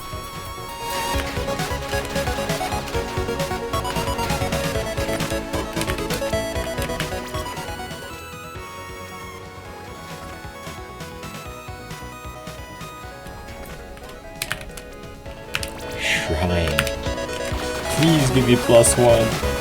Shrine. Please give me +1.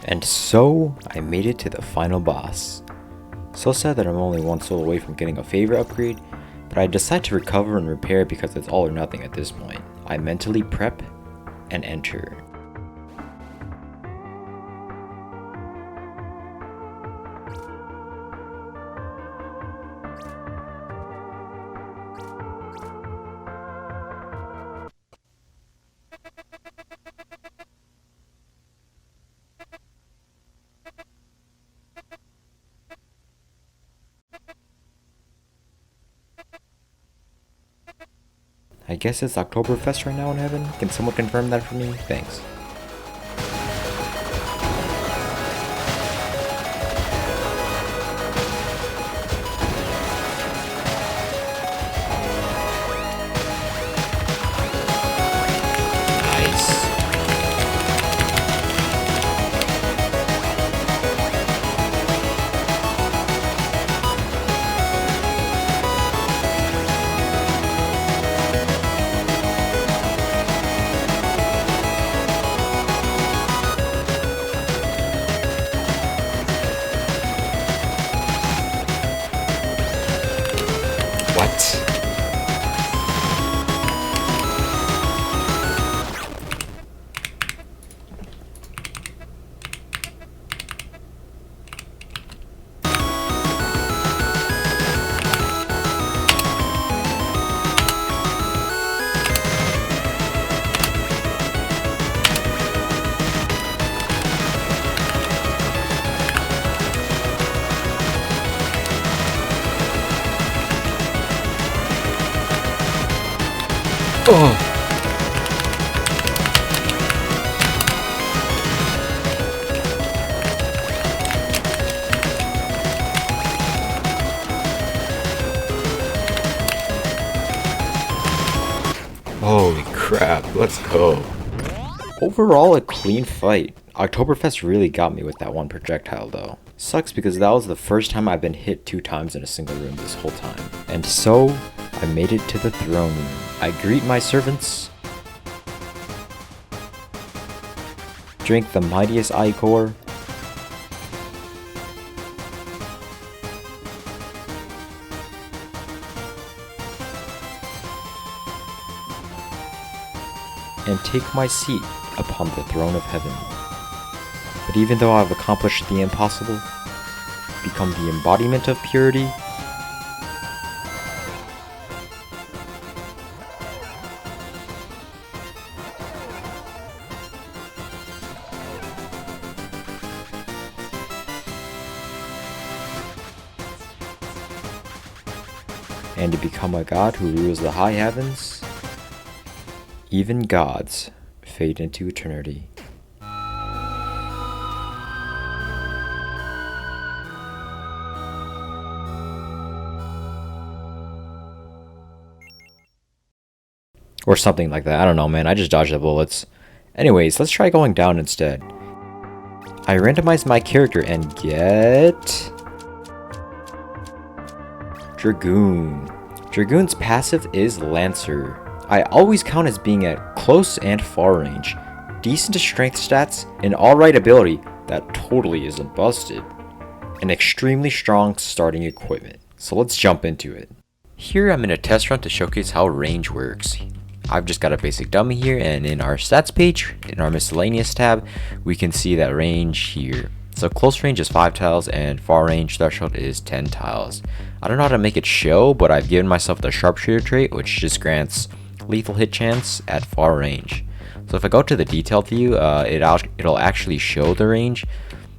And so, I made it to the final boss. So sad that I'm only one soul away from getting a favorite upgrade, but I decide to recover and repair because it's all or nothing at this point. I mentally prep and enter. I guess it's Oktoberfest right now in heaven? Can someone confirm that for me? Thanks. Nice. What? Oh. Holy crap, let's go. Overall, a clean fight. Oktoberfest really got me with that one projectile though. Sucks because that was the first time I've been hit 2 times in a single room this whole time. And so, I made it to the throne room. I greet my servants, drink the mightiest ichor, and take my seat upon the throne of heaven. But even though I've accomplished the impossible, become the embodiment of purity, and to become a god who rules the high heavens, even gods fade into eternity. Or something like that. I don't know, man. I just dodged the bullets. Anyways, let's try going down instead. I randomized my character and get... Dragoon. Dragoon's passive is Lancer. I always count as being at close and far range. Decent strength stats, an alright ability that totally isn't busted. An extremely strong starting equipment. So let's jump into it. Here I'm in a test run to showcase how range works. I've just got a basic dummy here, and in our stats page, in our miscellaneous tab, we can see that range here. So close range is 5 tiles and far range threshold is 10 tiles. I don't know how to make it show, but I've given myself the sharpshooter trait, which just grants lethal hit chance at far range. So if I go to the detailed view, it'll actually show the range.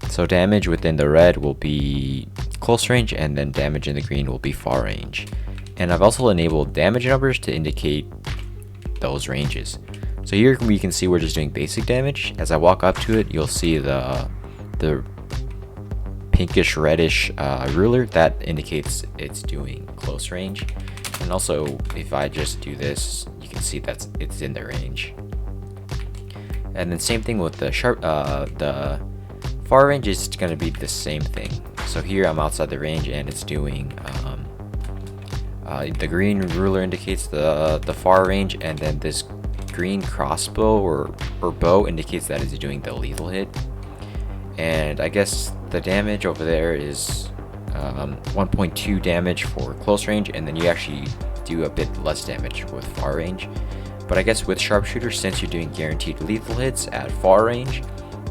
So damage within the red will be close range, and then damage in the green will be far range. And I've also enabled damage numbers to indicate those ranges. So here we can see we're just doing basic damage. As I walk up to it, you'll see the pinkish reddish ruler that indicates it's doing close range. And also if I just do this, you can see that it's in the range. And then same thing with the the far range is going to be the same thing. So here I'm outside the range and it's doing the green ruler indicates the far range, and then this green crossbow or bow indicates that it's doing the lethal hit. And I guess the damage over there is 1.2 damage for close range, and then you actually do a bit less damage with far range. But I guess with sharpshooter, since you're doing guaranteed lethal hits at far range,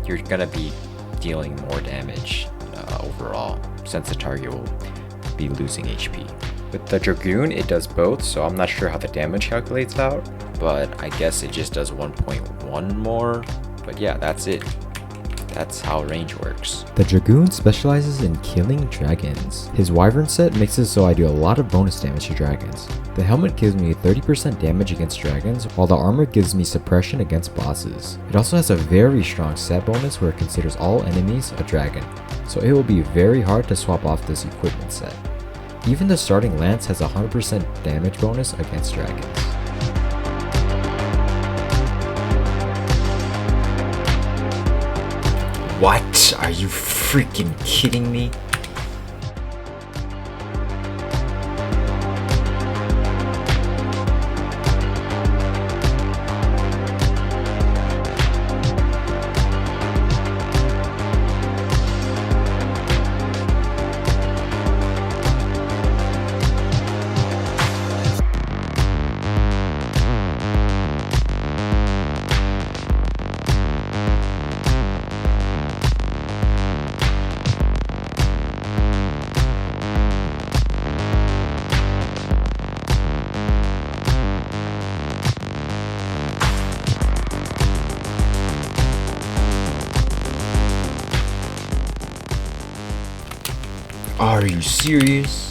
you're gonna be dealing more damage overall, since the target will be losing HP. With the Dragoon, it does both, so I'm not sure how the damage calculates out, but I guess it just does 1.1 more. But yeah, that's it. That's how range works. The Dragoon specializes in killing dragons. His Wyvern set makes it so I do a lot of bonus damage to dragons. The helmet gives me 30% damage against dragons, while the armor gives me suppression against bosses. It also has a very strong set bonus where it considers all enemies a dragon, so it will be very hard to swap off this equipment set. Even the starting lance has a 100% damage bonus against dragons. What? Are you freaking kidding me? Are you serious?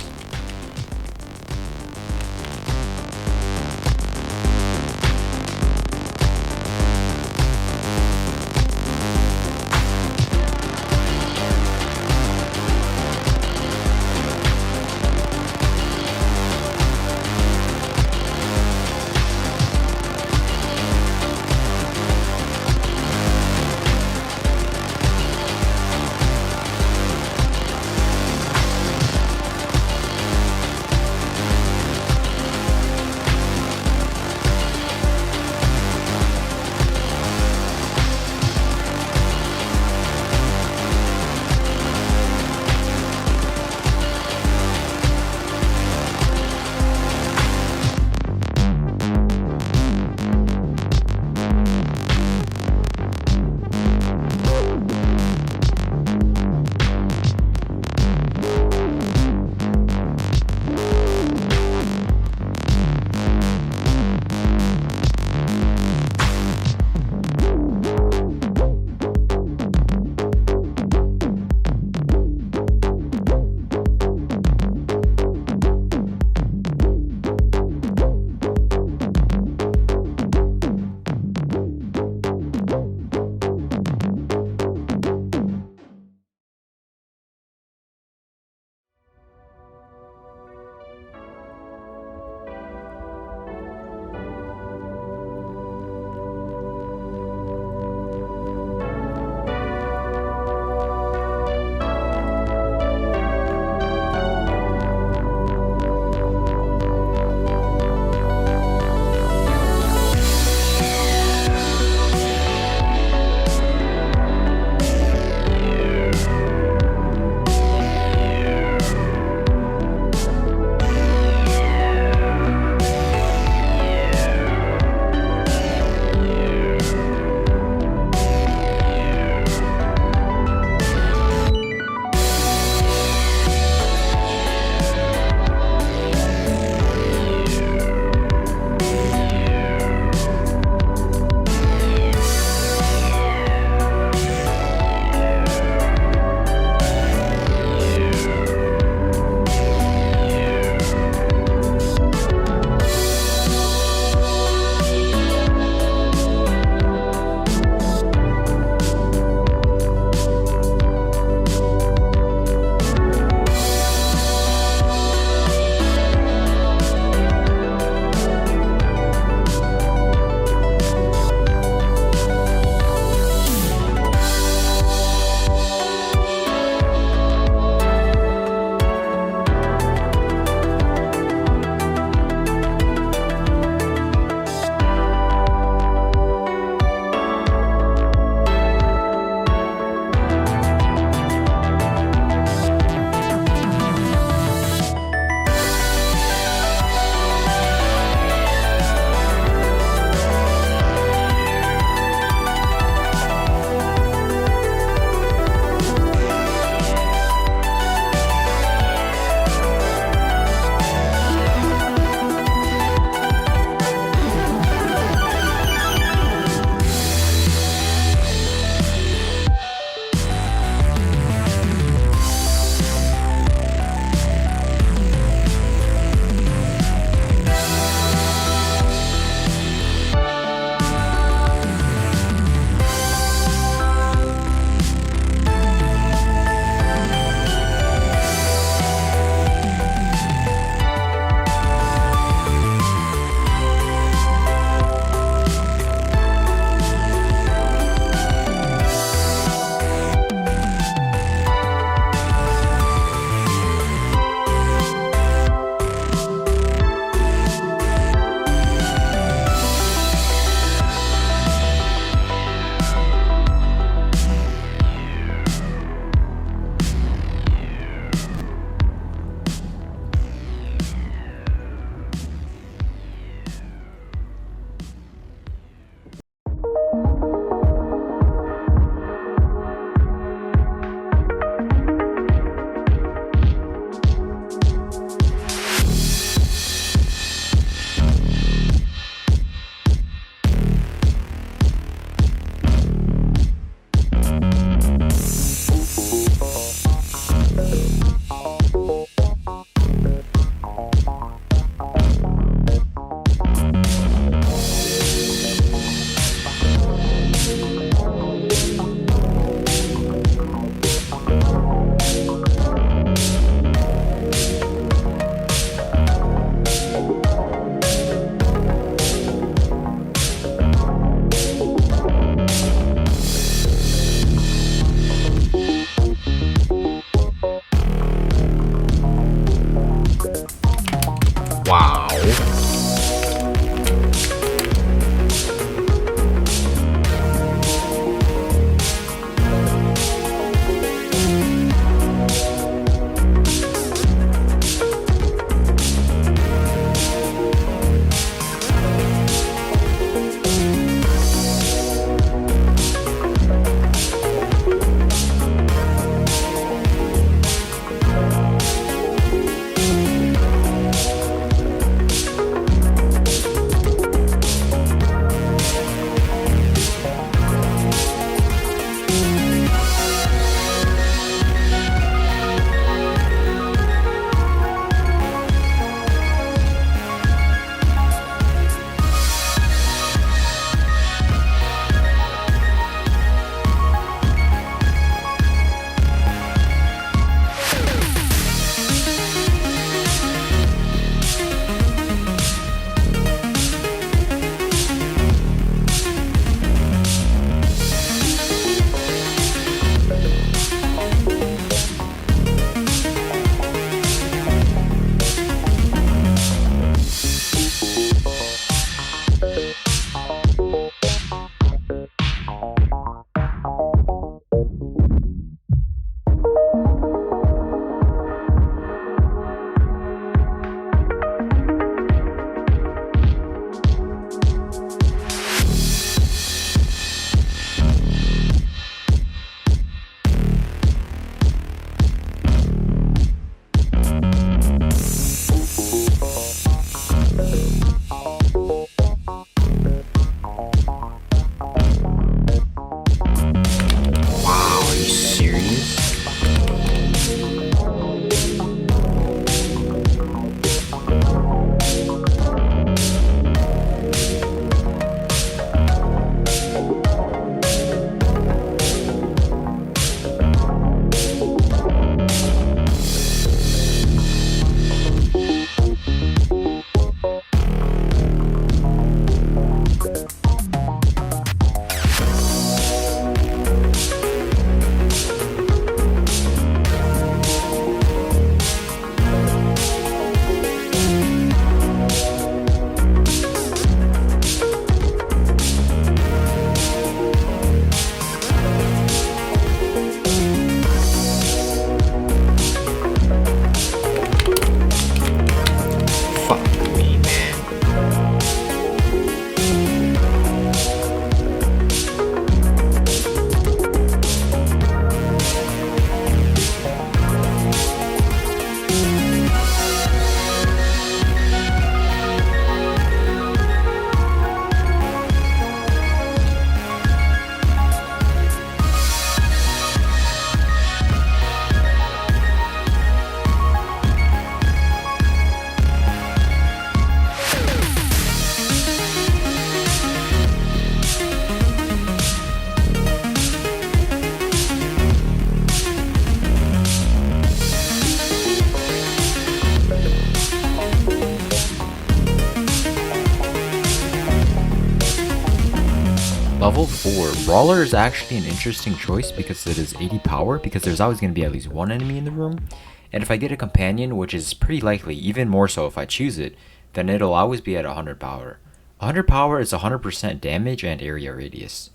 Level 4. Brawler is actually an interesting choice because it is 80 power, because there's always going to be at least one enemy in the room. And if I get a companion, which is pretty likely, even more so if I choose it, then it'll always be at 100 power. 100 power is 100% damage and area radius.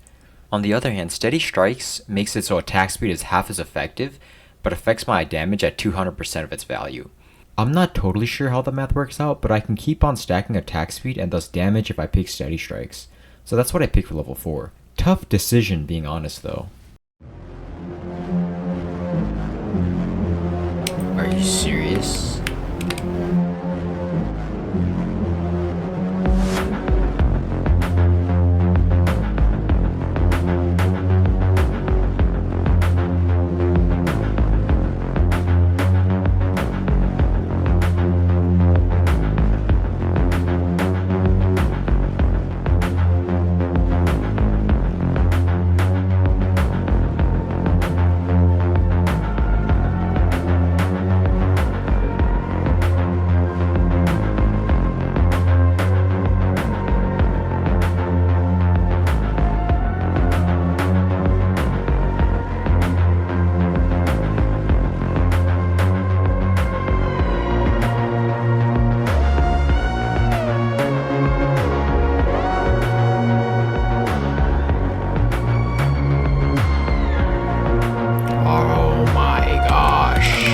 On the other hand, Steady Strikes makes it so attack speed is half as effective, but affects my damage at 200% of its value. I'm not totally sure how the math works out, but I can keep on stacking attack speed and thus damage if I pick Steady Strikes. So that's what I picked for level 4. Tough decision, being honest though. Are you serious? Oh my gosh.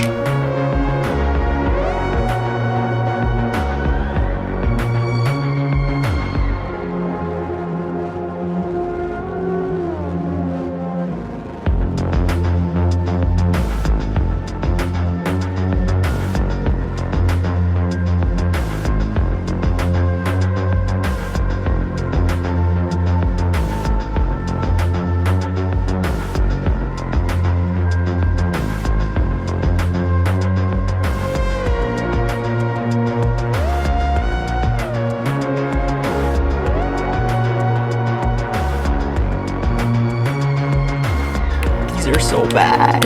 These are so bad.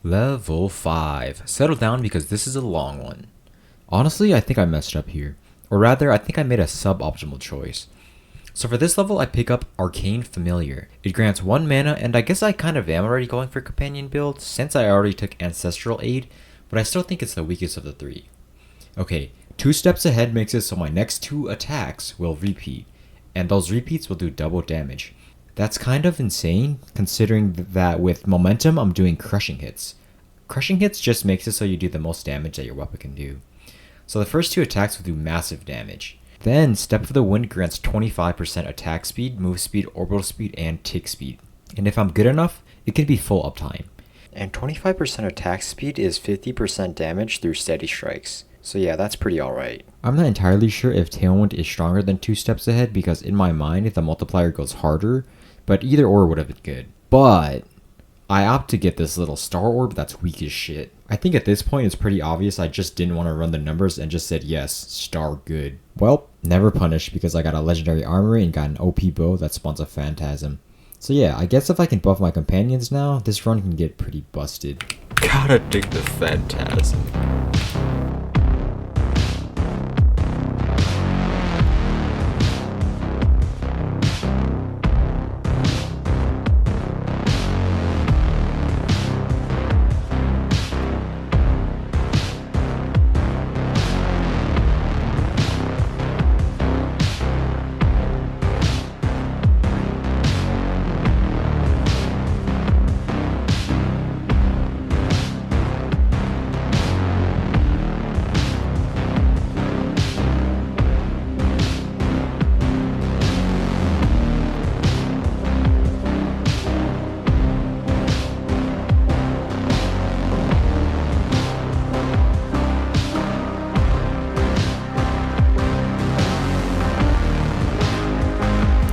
Level 5. Settle down because this is a long one. Honestly, I think I messed up here. Or rather, I think I made a suboptimal choice. So for this level, I pick up Arcane Familiar. It grants 1 mana, and I guess I kind of am already going for companion build since I already took Ancestral Aid, but I still think it's the weakest of the 3. Okay, 2 steps ahead makes it so my next 2 attacks will repeat, and those repeats will do double damage. That's kind of insane, considering that with momentum, I'm doing crushing hits. Crushing hits just makes it so you do the most damage that your weapon can do. So the first 2 attacks will do massive damage. Then, Step of the Wind grants 25% attack speed, move speed, orbital speed, and tick speed. And if I'm good enough, it can be full uptime. And 25% attack speed is 50% damage through steady strikes. So yeah, that's pretty alright. I'm not entirely sure if Tailwind is stronger than 2 steps ahead because in my mind the multiplier goes harder, but either or would have been good. But I opt to get this little star orb that's weak as shit. I think at this point it's pretty obvious I just didn't want to run the numbers and just said yes, star good. Well, never punished because I got a legendary armory and got an OP bow that spawns a phantasm. So yeah, I guess if I can buff my companions now, this run can get pretty busted. Gotta dig the phantasm.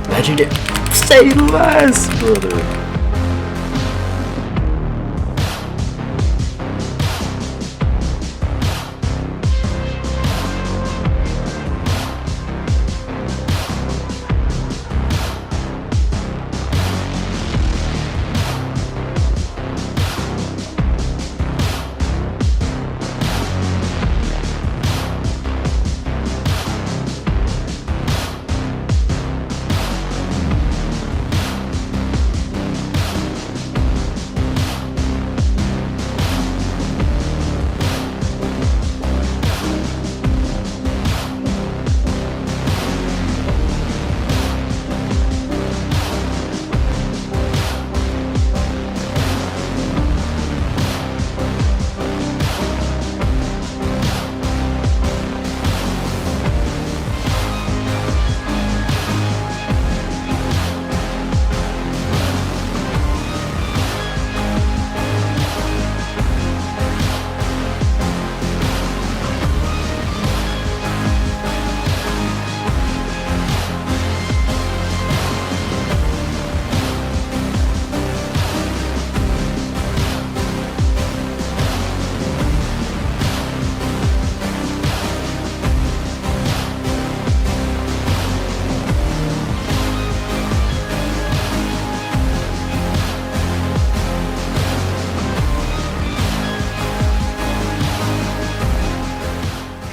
Legendary. Say less, brother.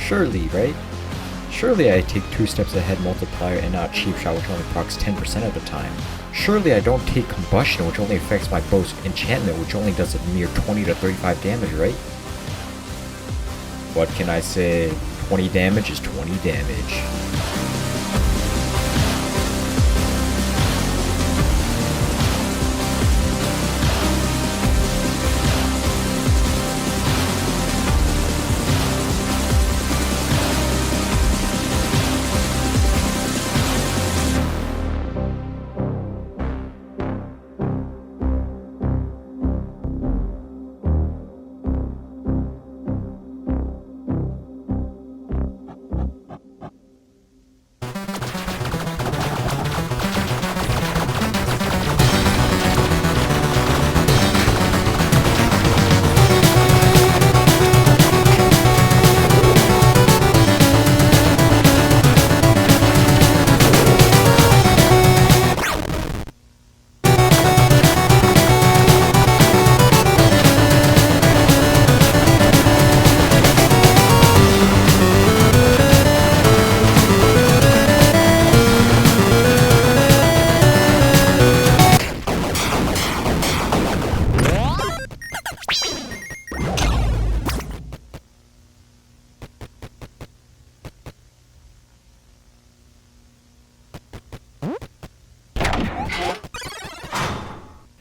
Surely, right? Surely I take 2 steps ahead multiplier and not cheap shot which only procs 10% of the time. Surely I don't take combustion which only affects my bow's enchantment which only does a mere 20 to 35 damage, right? What can I say? 20 damage is 20 damage.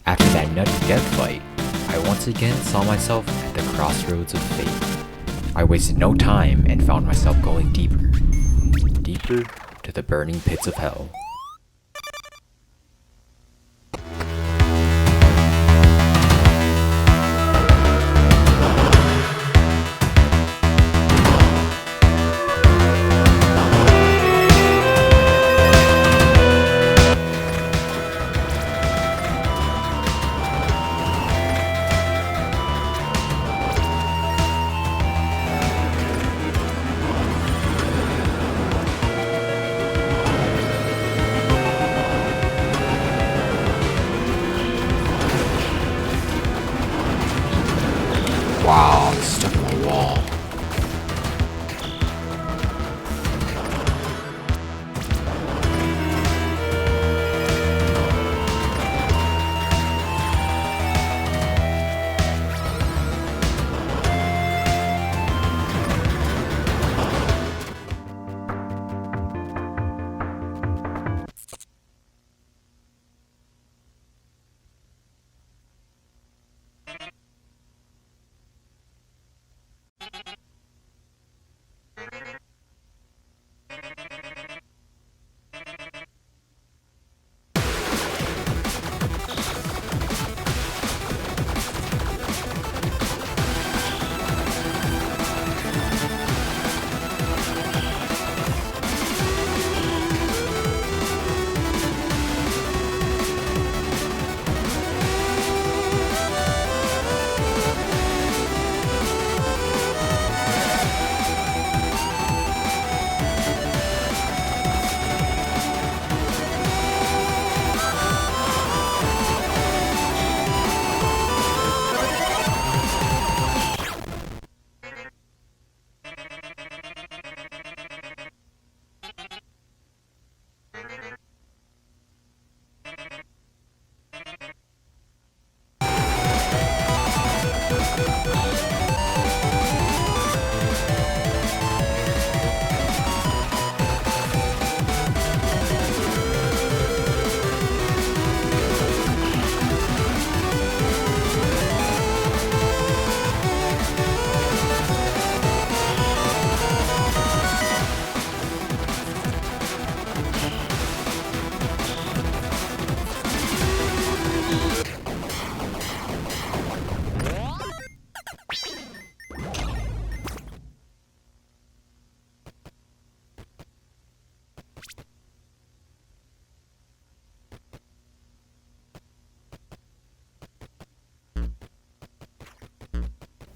After that nutty death fight, I once again saw myself at the crossroads of fate. I wasted no time and found myself going deeper, deeper to the burning pits of hell.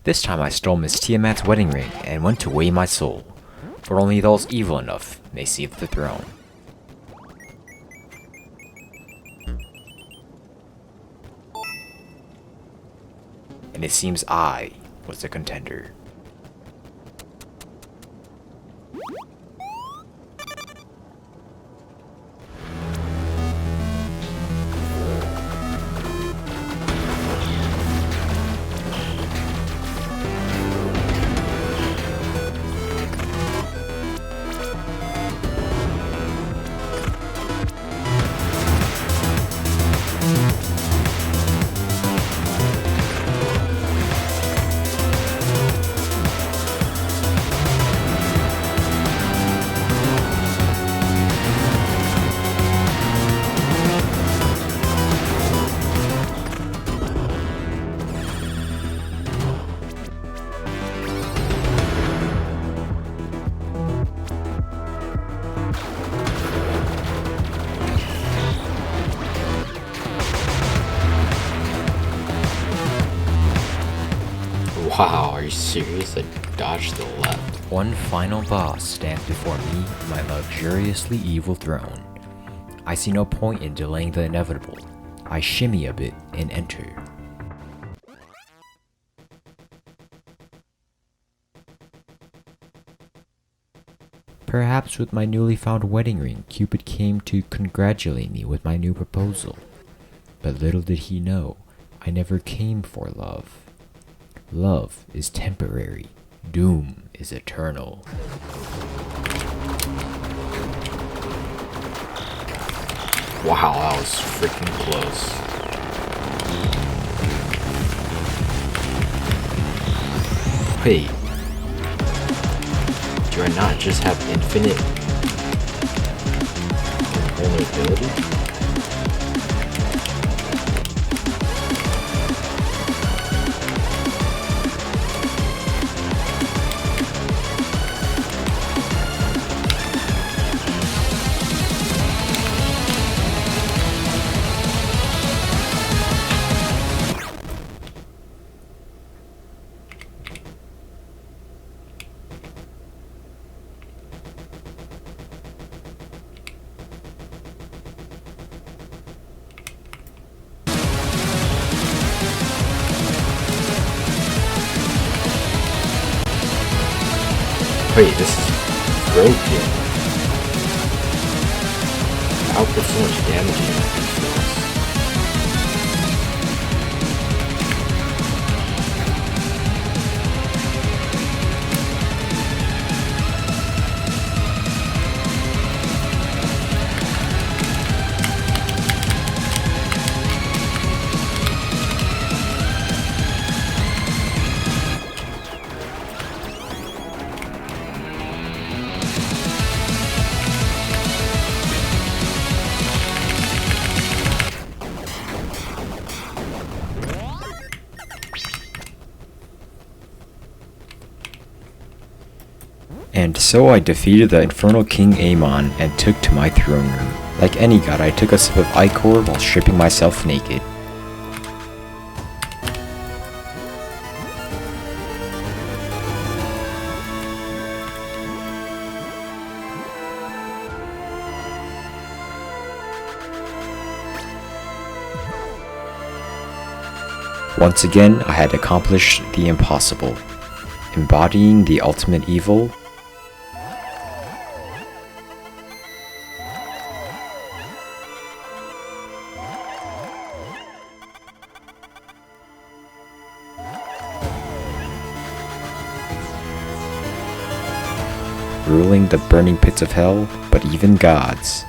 This time I stole Miss Tiamat's wedding ring and went to weigh my soul, for only those evil enough may see the throne. And it seems I was the contender. Wow, are you serious? I dodged to the left. One final boss stands before me, my luxuriously evil throne. I see no point in delaying the inevitable. I shimmy a bit and enter. Perhaps with my newly found wedding ring, Cupid came to congratulate me with my new proposal. But little did he know, I never came for love. Love is temporary. Doom is eternal. Wow, that was freaking close. Wait. Do I not just have infinite vulnerability? Wait, this is broken. How could so much damage in this? And so I defeated the infernal King Amon and took to my throne room. Like any god, I took a sip of ichor while stripping myself naked. Once again, I had accomplished the impossible, embodying the ultimate evil. Ruling the burning pits of hell, but even gods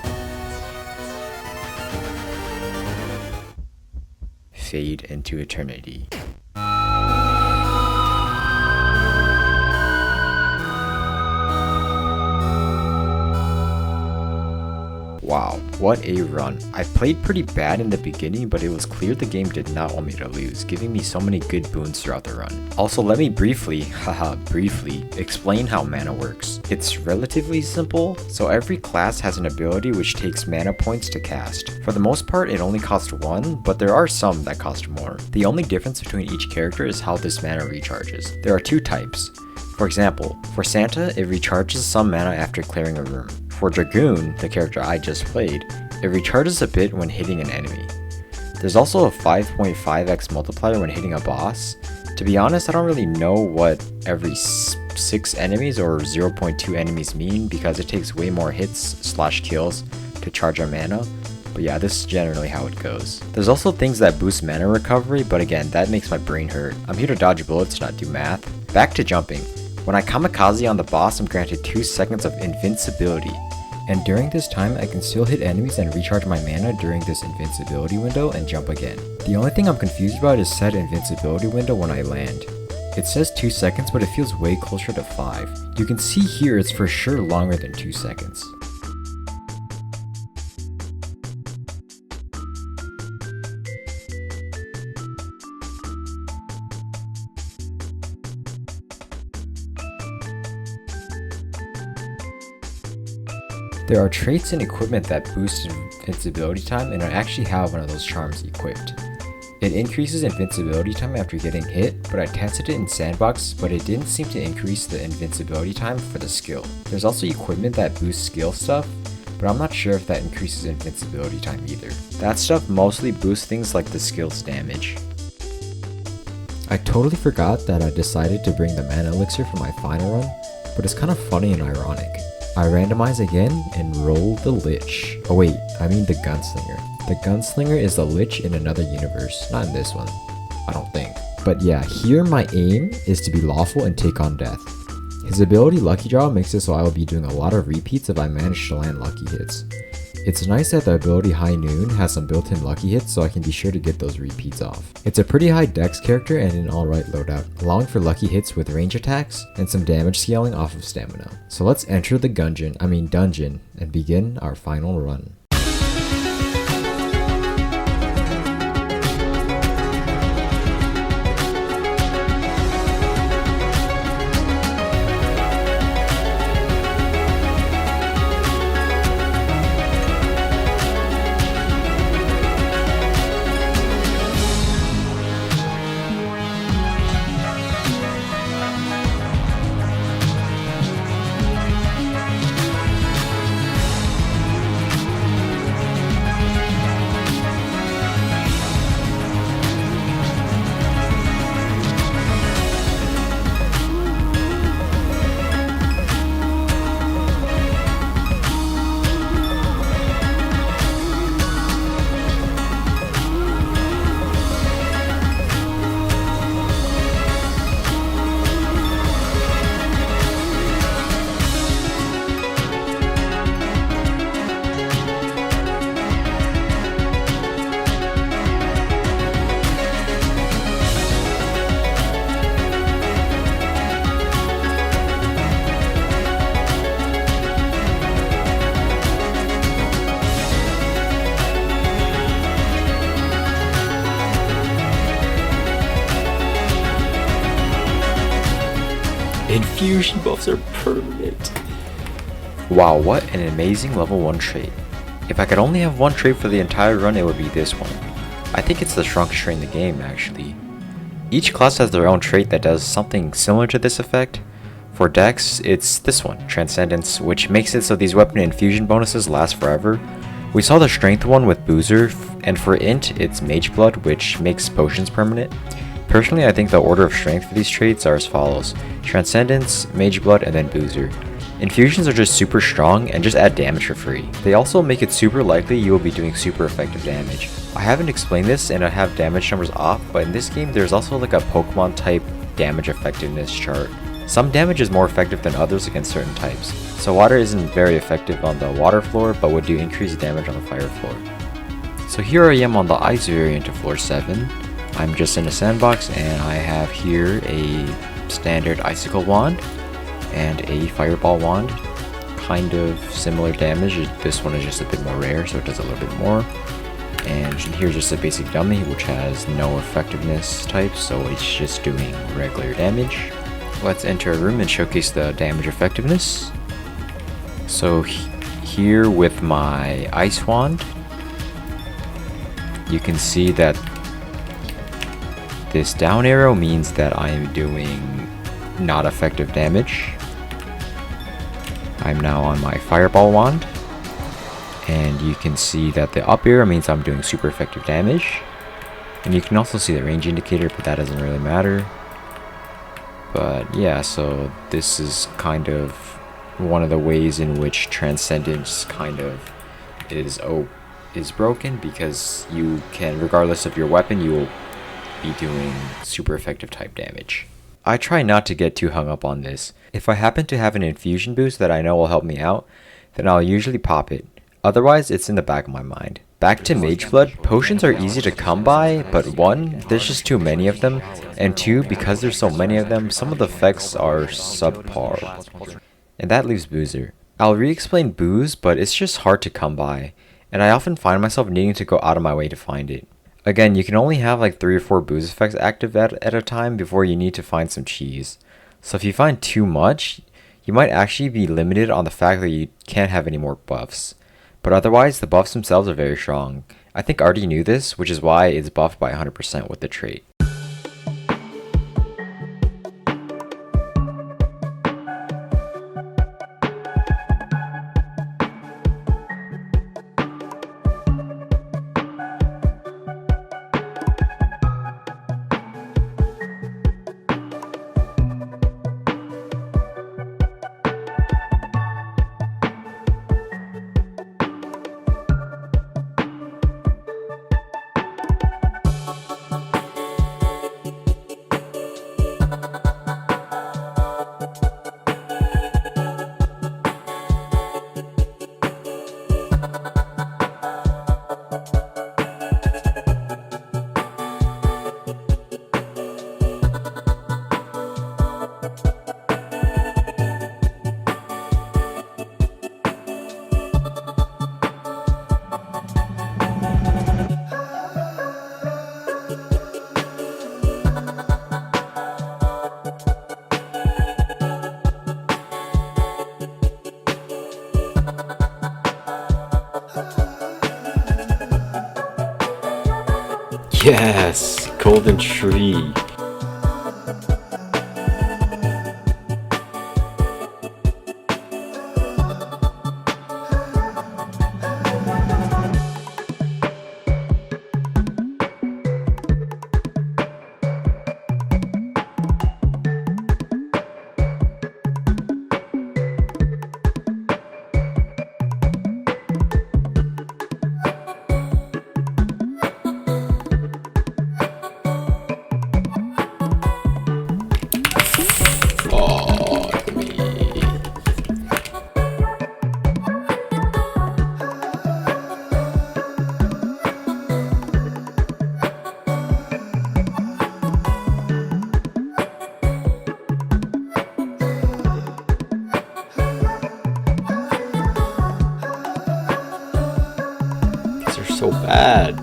fade into eternity. Wow, what a run. I played pretty bad in the beginning, but it was clear the game did not want me to lose, giving me so many good boons throughout the run. Also, let me briefly explain how mana works. It's relatively simple, so every class has an ability which takes mana points to cast. For the most part, it only costs 1, but there are some that cost more. The only difference between each character is how this mana recharges. There are 2 types. For example, for Santa, it recharges some mana after clearing a room. For Dragoon, the character I just played, it recharges a bit when hitting an enemy. There's also a 5.5x multiplier when hitting a boss. To be honest, I don't really know what every 6 enemies or 0.2 enemies mean because it takes way more hits/kills to charge our mana. But yeah, this is generally how it goes. There's also things that boost mana recovery, but again, that makes my brain hurt. I'm here to dodge bullets, not do math. Back to jumping. When I kamikaze on the boss, I'm granted 2 seconds of invincibility. And during this time, I can still hit enemies and recharge my mana during this invincibility window and jump again. The only thing I'm confused about is said invincibility window when I land. It says 2 seconds, but it feels way closer to 5. You can see here it's for sure longer than 2 seconds. There are traits and equipment that boost invincibility time, and I actually have one of those charms equipped. It increases invincibility time after getting hit, but I tested it in Sandbox, but it didn't seem to increase the invincibility time for the skill. There's also equipment that boosts skill stuff, but I'm not sure if that increases invincibility time either. That stuff mostly boosts things like the skill's damage. I totally forgot that I decided to bring the mana elixir for my final run, but it's kind of funny and ironic. I randomize again and roll the Lich. Oh wait, I mean the Gunslinger. The Gunslinger is the Lich in another universe, not in this one. I don't think. But yeah, here my aim is to be lawful and take on death. His ability Lucky Draw makes it so I will be doing a lot of repeats if I manage to land lucky hits. It's nice that the ability High Noon has some built-in lucky hits so I can be sure to get those repeats off. It's a pretty high dex character and an alright loadout, allowing for lucky hits with range attacks and some damage scaling off of stamina. So let's enter the dungeon and begin our final run. Infusion buffs are permanent. Wow, what an amazing level 1 trait. If I could only have one trait for the entire run, it would be this one. I think it's the strongest trait in the game, actually. Each class has their own trait that does something similar to this effect. For Dex, it's this one, Transcendence, which makes it so these weapon infusion bonuses last forever. We saw the Strength one with Boozer, and for Int, it's Mage Blood, which makes potions permanent. Personally, I think the order of strength for these traits are as follows: Transcendence, Mage Blood, and then Boozer. Infusions are just super strong and just add damage for free. They also make it super likely you will be doing super effective damage. I haven't explained this and I have damage numbers off, but in this game there's also like a Pokemon type damage effectiveness chart. Some damage is more effective than others against certain types. So water isn't very effective on the water floor, but would do increased damage on the fire floor. So here I am on the ice variant of floor 7. I'm just in a sandbox and I have here a standard icicle wand and a fireball wand. kind of similar damage. This one is just a bit more rare, so it does a little bit more. And here's just a basic dummy, which has no effectiveness type, so it's just doing regular damage. Let's enter a room and showcase the damage effectiveness. So here with my ice wand, you can see that this down arrow means that I am doing not effective damage. I'm now on my fireball wand, and you can see that the up arrow means I'm doing super effective damage. And you can also see the range indicator, but that doesn't really matter. But yeah, so this is kind of one of the ways in which Transcendence kind of is broken, because you can, regardless of your weapon, you will be doing super effective type damage. I try not to get too hung up on this. If I happen to have an infusion boost that I know will help me out, then I'll usually pop it. Otherwise, it's in the back of my mind. Back to Mage Blood, potions are easy to come by, but 1, there's just too many of them, and 2, because there's so many of them, some of the effects are subpar. And that leaves Boozer. I'll re-explain Booze, but it's just hard to come by, and I often find myself needing to go out of my way to find it. Again, you can only have like 3 or 4 Booze effects active at a time before you need to find some cheese. So if you find too much, you might actually be limited on the fact that you can't have any more buffs. But otherwise, the buffs themselves are very strong. I think Artie knew this, which is why it's buffed by 100% with the trait. Yes! Golden Tree! These are so bad.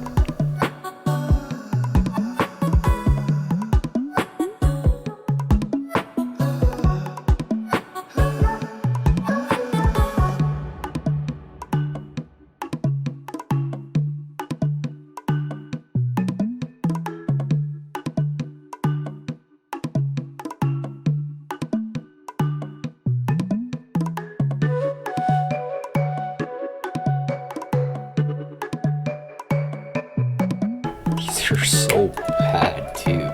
These are so bad too.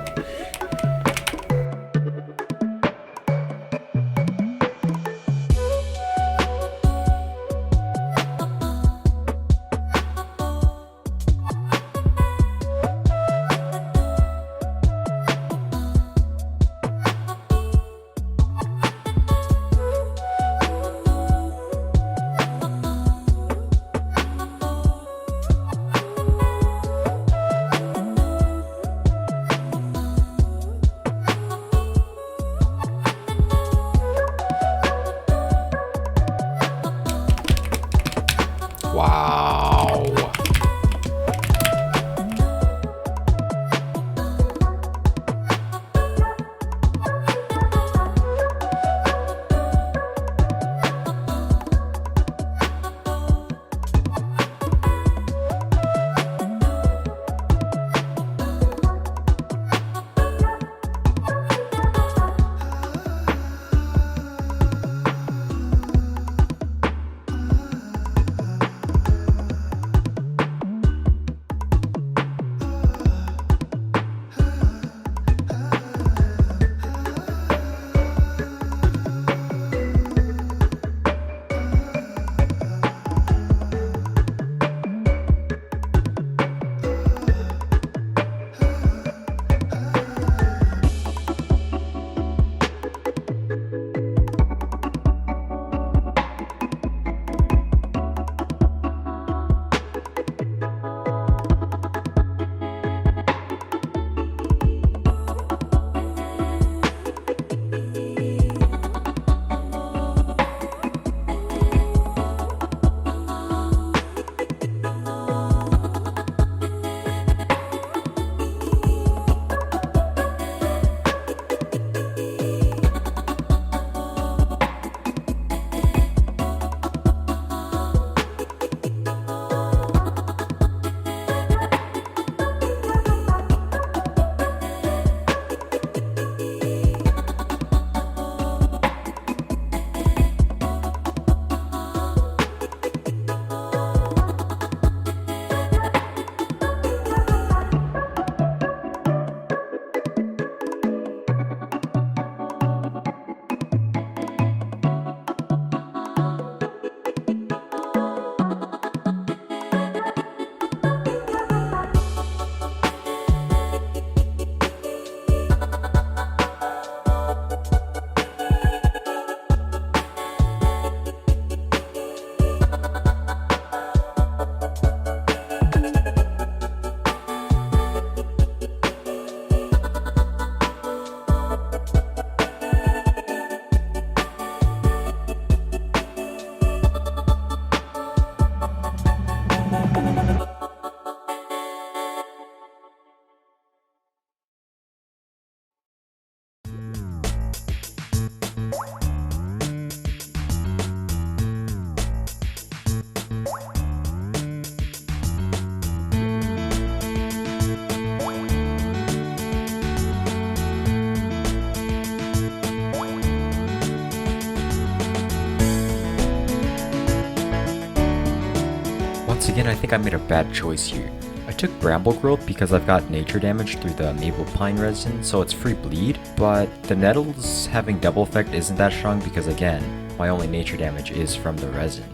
Again, I think I made a bad choice here. I took Bramble Growth because I've got nature damage through the Maple Pine resin, so it's free bleed, but the Nettles having double effect isn't that strong because again, my only nature damage is from the resin.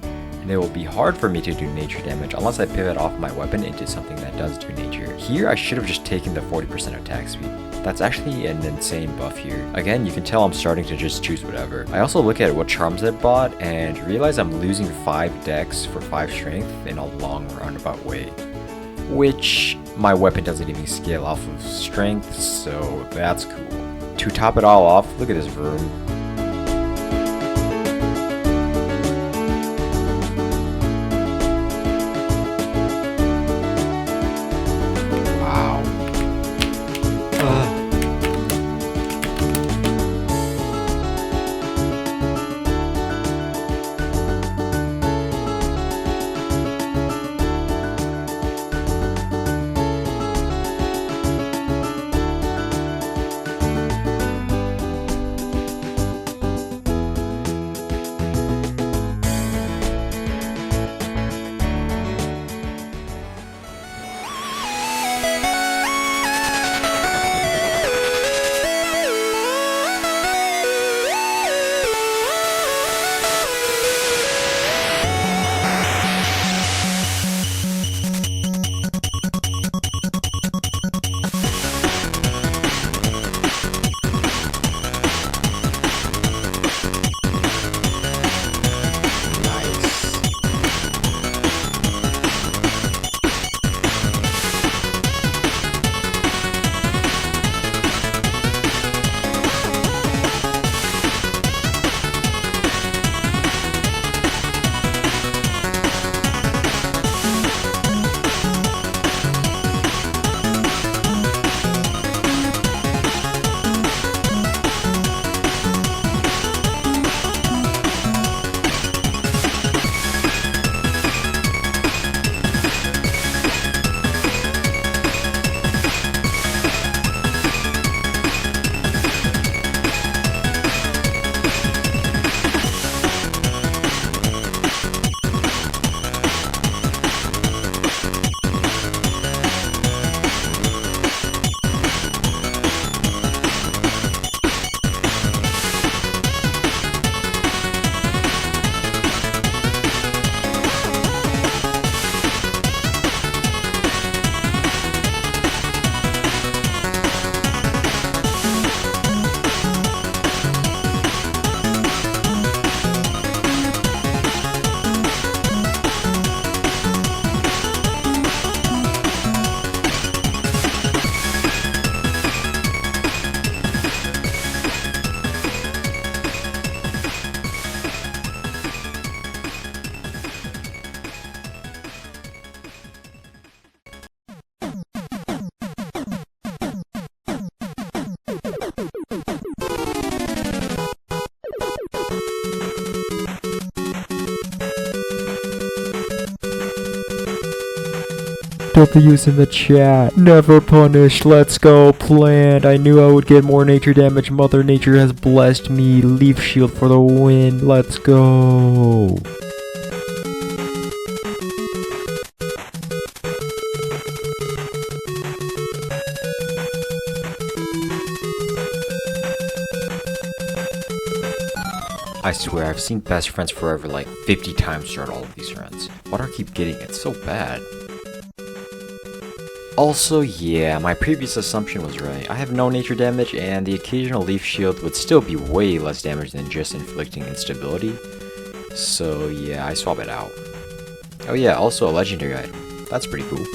And it will be hard for me to do nature damage unless I pivot off my weapon into something that does do nature. Here I should have just taken the 40% attack speed. That's actually an insane buff here. Again, you can tell I'm starting to just choose whatever. I also look at what charms I bought and realize I'm losing 5 dex for 5 strength in a long roundabout way. Which my weapon doesn't even scale off of strength, so that's cool. To top it all off, look at this room. W's in the chat. Never punished, let's go. Planned. I knew I would get more nature damage. Mother Nature has blessed me. Leaf shield for the win. Let's go. I swear, I've seen Best Friends Forever like 50 times throughout all of these runs. Why do I keep getting it? It's so bad. Also, yeah, my previous assumption was right. I have no nature damage, and the occasional leaf shield would still be way less damage than just inflicting instability. So yeah, I swap it out. Oh yeah, also a legendary item. That's pretty cool.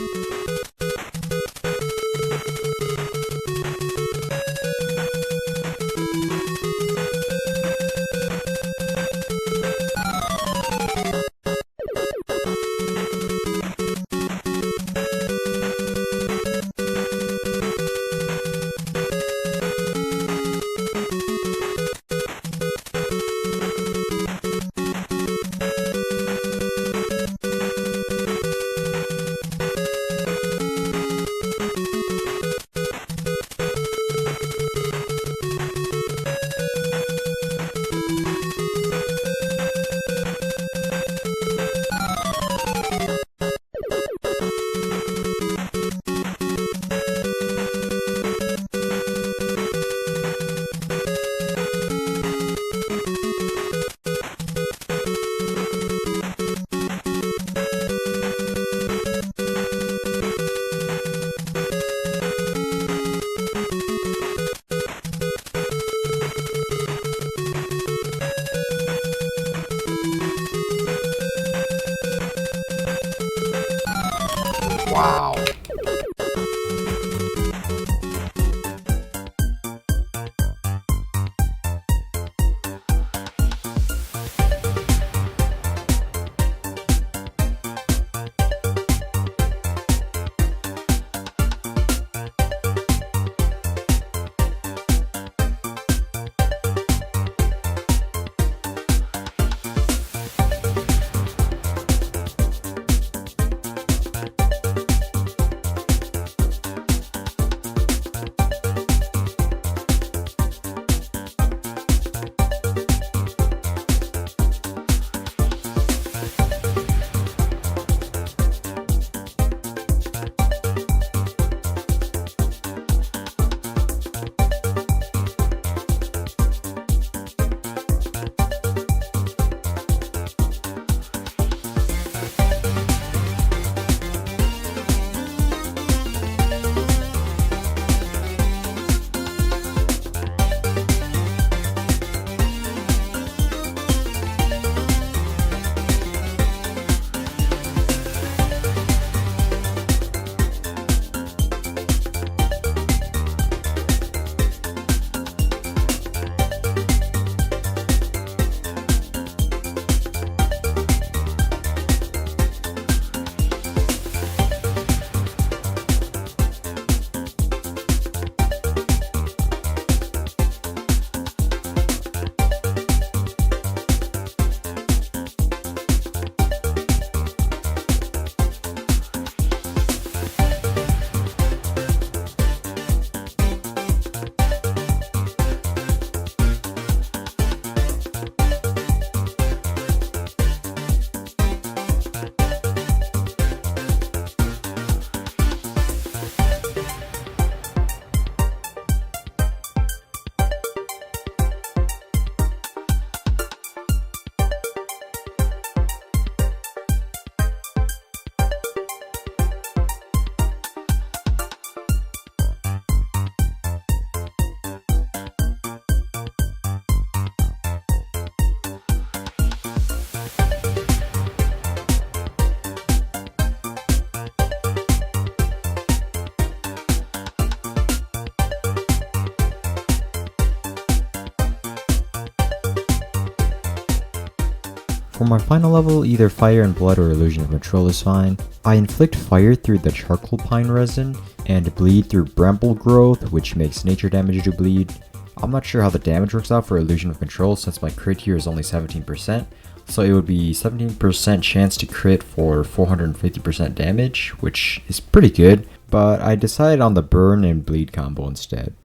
For my final level, either Fire and Blood or Illusion of Control is fine. I inflict fire through the charcoal pine resin, and bleed through bramble growth, which makes nature damage to bleed. I'm not sure how the damage works out for Illusion of Control since my crit here is only 17%, so it would be 17% chance to crit for 450% damage, which is pretty good, but I decided on the burn and bleed combo instead.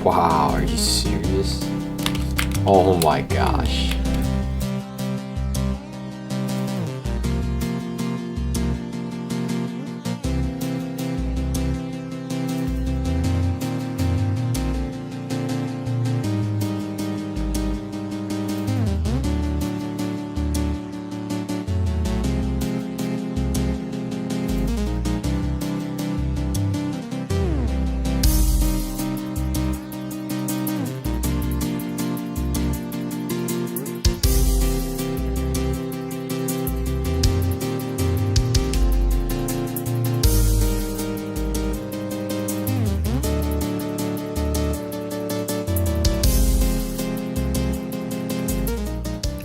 Wow, are you serious? Oh my gosh.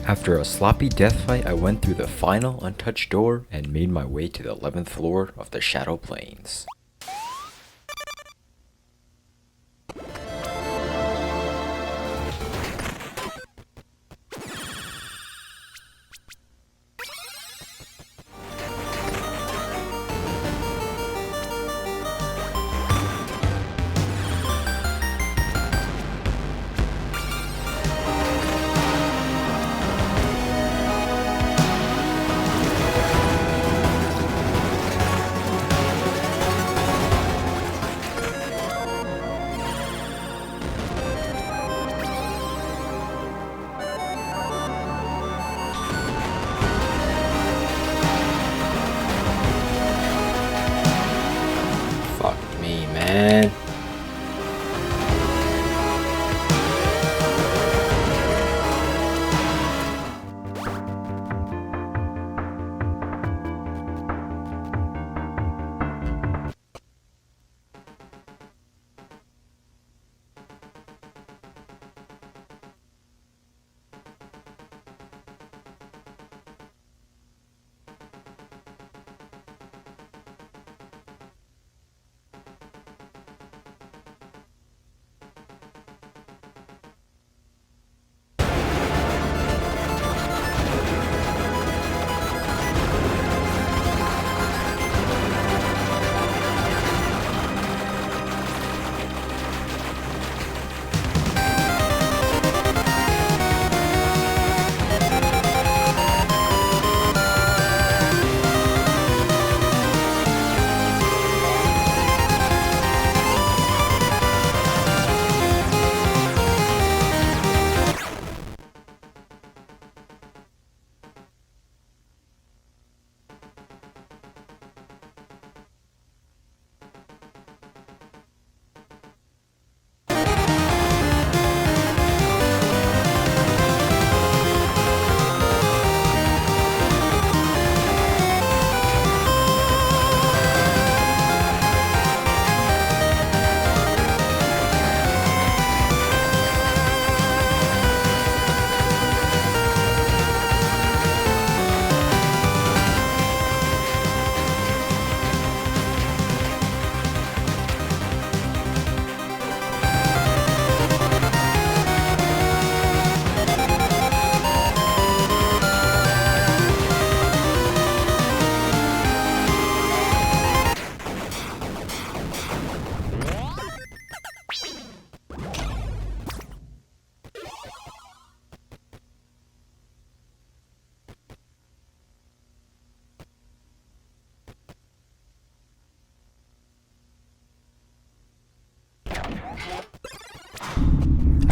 After a sloppy death fight, I went through the final untouched door and made my way to the 11th floor of the Shadow Plains. Fuck me, man.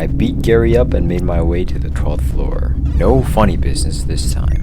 I beat Gary up and made my way to the 12th floor. No funny business this time.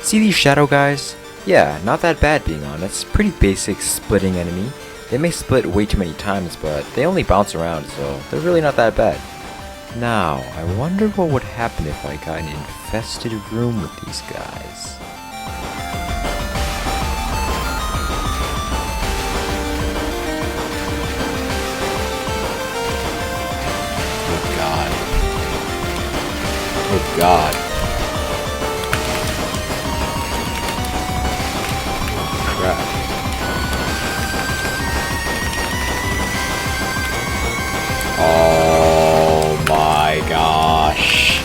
See these shadow guys? Yeah, not that bad being honest. Pretty basic splitting enemy. They may split way too many times, but they only bounce around, so they're really not that bad. Now, I wonder what would happen if I got an infested room with these guys. Oh god. Oh god. Crap. Oh my gosh.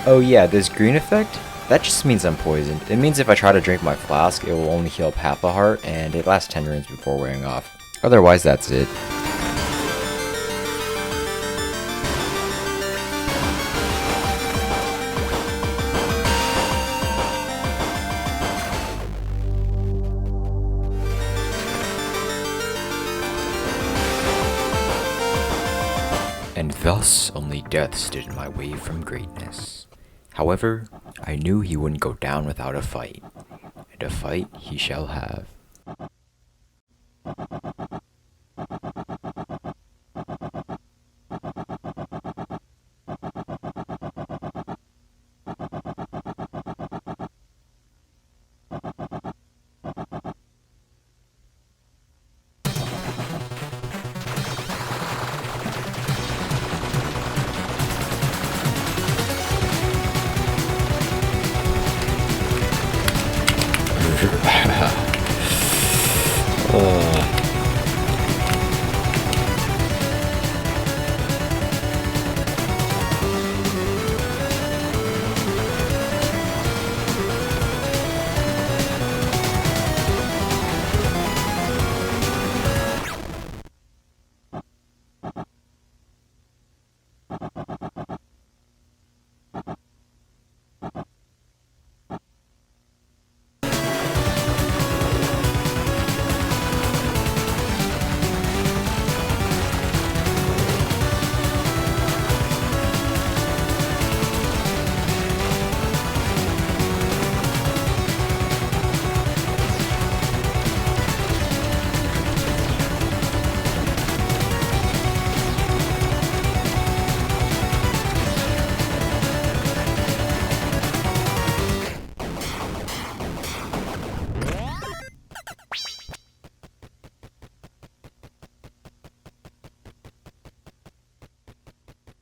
Oh yeah, this green effect? That just means I'm poisoned. It means if I try to drink my flask, it will only heal up half a heart, and it lasts 10 runes before wearing off. Otherwise, that's it. And thus only death stood in my way from greatness. However, I knew he wouldn't go down without a fight, and a fight he shall have.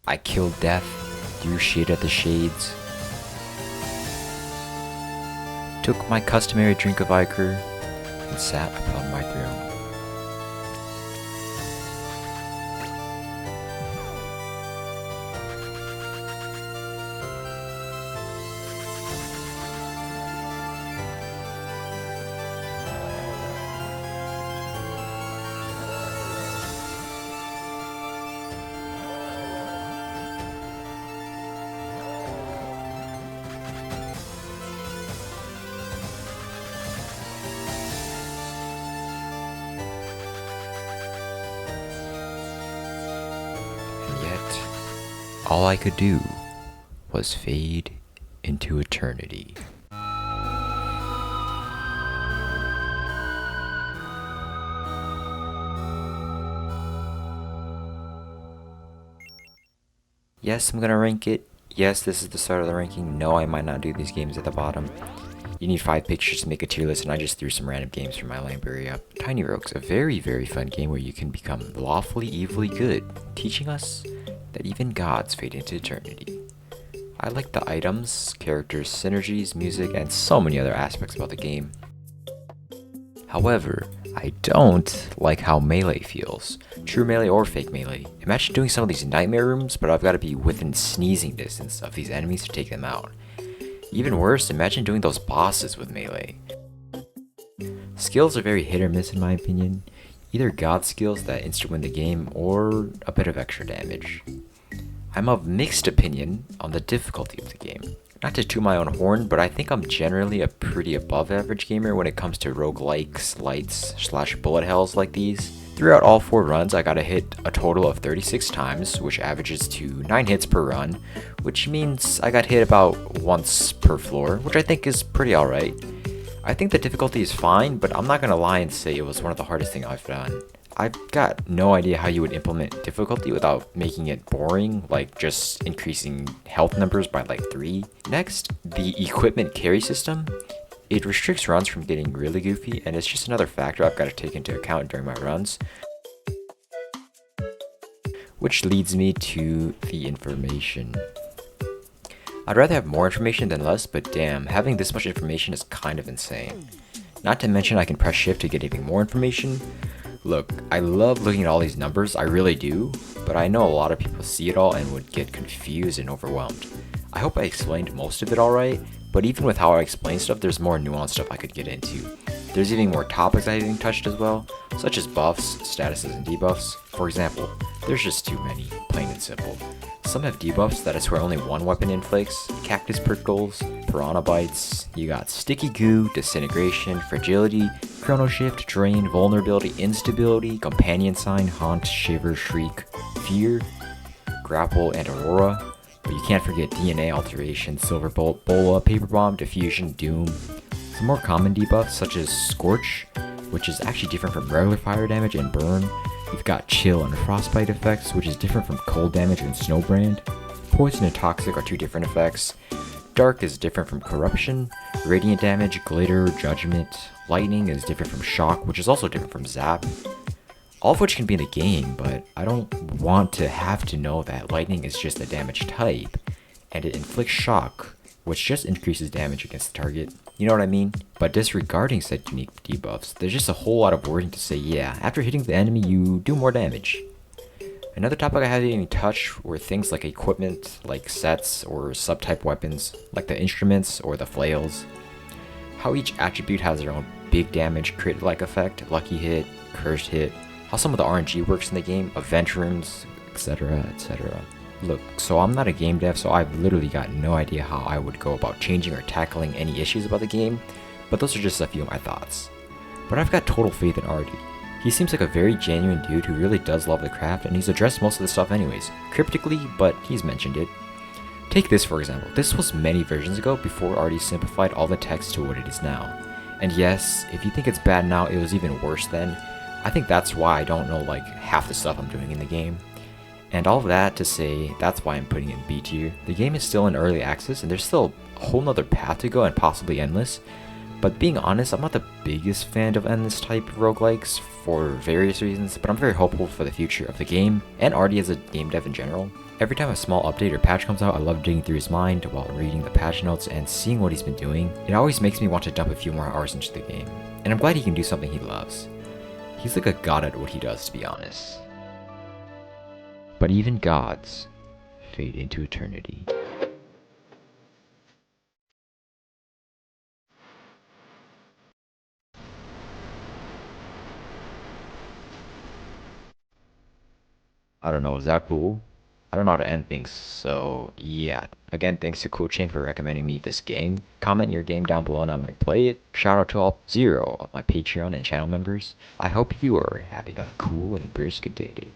I killed death, threw shade at the shades, took my customary drink of ichor, and sat upon my throne. All I could do was fade into eternity. Yes, I'm gonna rank it. Yes, this is the start of the ranking. No, I might not do these games at the bottom. You need 5 pictures to make a tier list, and I just threw some random games from my library up. Tiny Rogues, a very, very fun game where you can become lawfully evilly good, teaching us that even gods fade into eternity. I like the items, characters, synergies, music, and so many other aspects about the game. However, I don't like how melee feels. True melee or fake melee. Imagine doing some of these nightmare rooms, but I've got to be within sneezing distance of these enemies to take them out. Even worse, imagine doing those bosses with melee. Skills are very hit or miss in my opinion. Either god skills that insta-win the game, or a bit of extra damage. I'm of mixed opinion on the difficulty of the game. Not to toot my own horn, but I think I'm generally a pretty above average gamer when it comes to roguelikes, lights, / bullet hells like these. Throughout all 4 runs, I got to hit a total of 36 times, which averages to 9 hits per run, which means I got hit about once per floor, which I think is pretty alright. I think the difficulty is fine, but I'm not gonna lie and say it was one of the hardest things I've done. I've got no idea how you would implement difficulty without making it boring, like just increasing health numbers by like 3. Next, the equipment carry system. It restricts runs from getting really goofy, and it's just another factor I've got to take into account during my runs. Which leads me to the information. I'd rather have more information than less, but damn, having this much information is kind of insane. Not to mention I can press shift to get even more information. Look, I love looking at all these numbers, I really do, but I know a lot of people see it all and would get confused and overwhelmed. I hope I explained most of it alright, but even with how I explain stuff, there's more nuanced stuff I could get into. There's even more topics I haven't touched as well, such as buffs, statuses, and debuffs. For example, there's just too many, plain and simple. Some have debuffs that I swear only one weapon inflicts, cactus prickles, piranha bites, you got sticky goo, disintegration, fragility, chrono shift, drain, vulnerability, instability, companion sign, haunt, shiver, shriek, fear, grapple, and aurora. But you can't forget DNA alteration, silver bolt, bola, paper bomb, diffusion, doom. Some more common debuffs such as scorch, which is actually different from regular fire damage and burn. You've got chill and frostbite effects, which is different from cold damage and snowbrand. Poison and toxic are 2 different effects. Dark is different from corruption. Radiant damage, glitter, judgment. Lightning is different from shock, which is also different from zap. All of which can be in the game, but I don't want to have to know that lightning is just a damage type, and it inflicts shock, which just increases damage against the target. You know what I mean? But disregarding said unique debuffs, there's just a whole lot of wording to say, yeah, after hitting the enemy you do more damage. Another topic I haven't even touched were things like equipment, like sets or subtype weapons, like the instruments or the flails. How each attribute has their own big damage crit-like effect, lucky hit, cursed hit, how some of the RNG works in the game, event rooms, etc, etc. Look, so I'm not a game dev, so I've literally got no idea how I would go about changing or tackling any issues about the game, but those are just a few of my thoughts. But I've got total faith in Artie. He seems like a very genuine dude who really does love the craft, and he's addressed most of the stuff anyways, cryptically, but he's mentioned it. Take this for example, this was many versions ago before Artie simplified all the text to what it is now. And yes, if you think it's bad now, it was even worse then. I think that's why I don't know like half the stuff I'm doing in the game. And all of that to say, that's why I'm putting it in B tier. The game is still in early access and there's still a whole nother path to go and possibly endless. But being honest, I'm not the biggest fan of endless type roguelikes for various reasons, but I'm very hopeful for the future of the game and Artie as a game dev in general. Every time a small update or patch comes out, I love digging through his mind while reading the patch notes and seeing what he's been doing. It always makes me want to dump a few more hours into the game. And I'm glad he can do something he loves. He's like a god at what he does, to be honest. But even gods fade into eternity. I don't know, is that cool? I don't know how to end things, so yeah. Again, thanks to CoolChang for recommending me this game. Comment your game down below and I might play it. Shout out to all 0 of my Patreon and channel members. I hope you are having a cool and brisk day.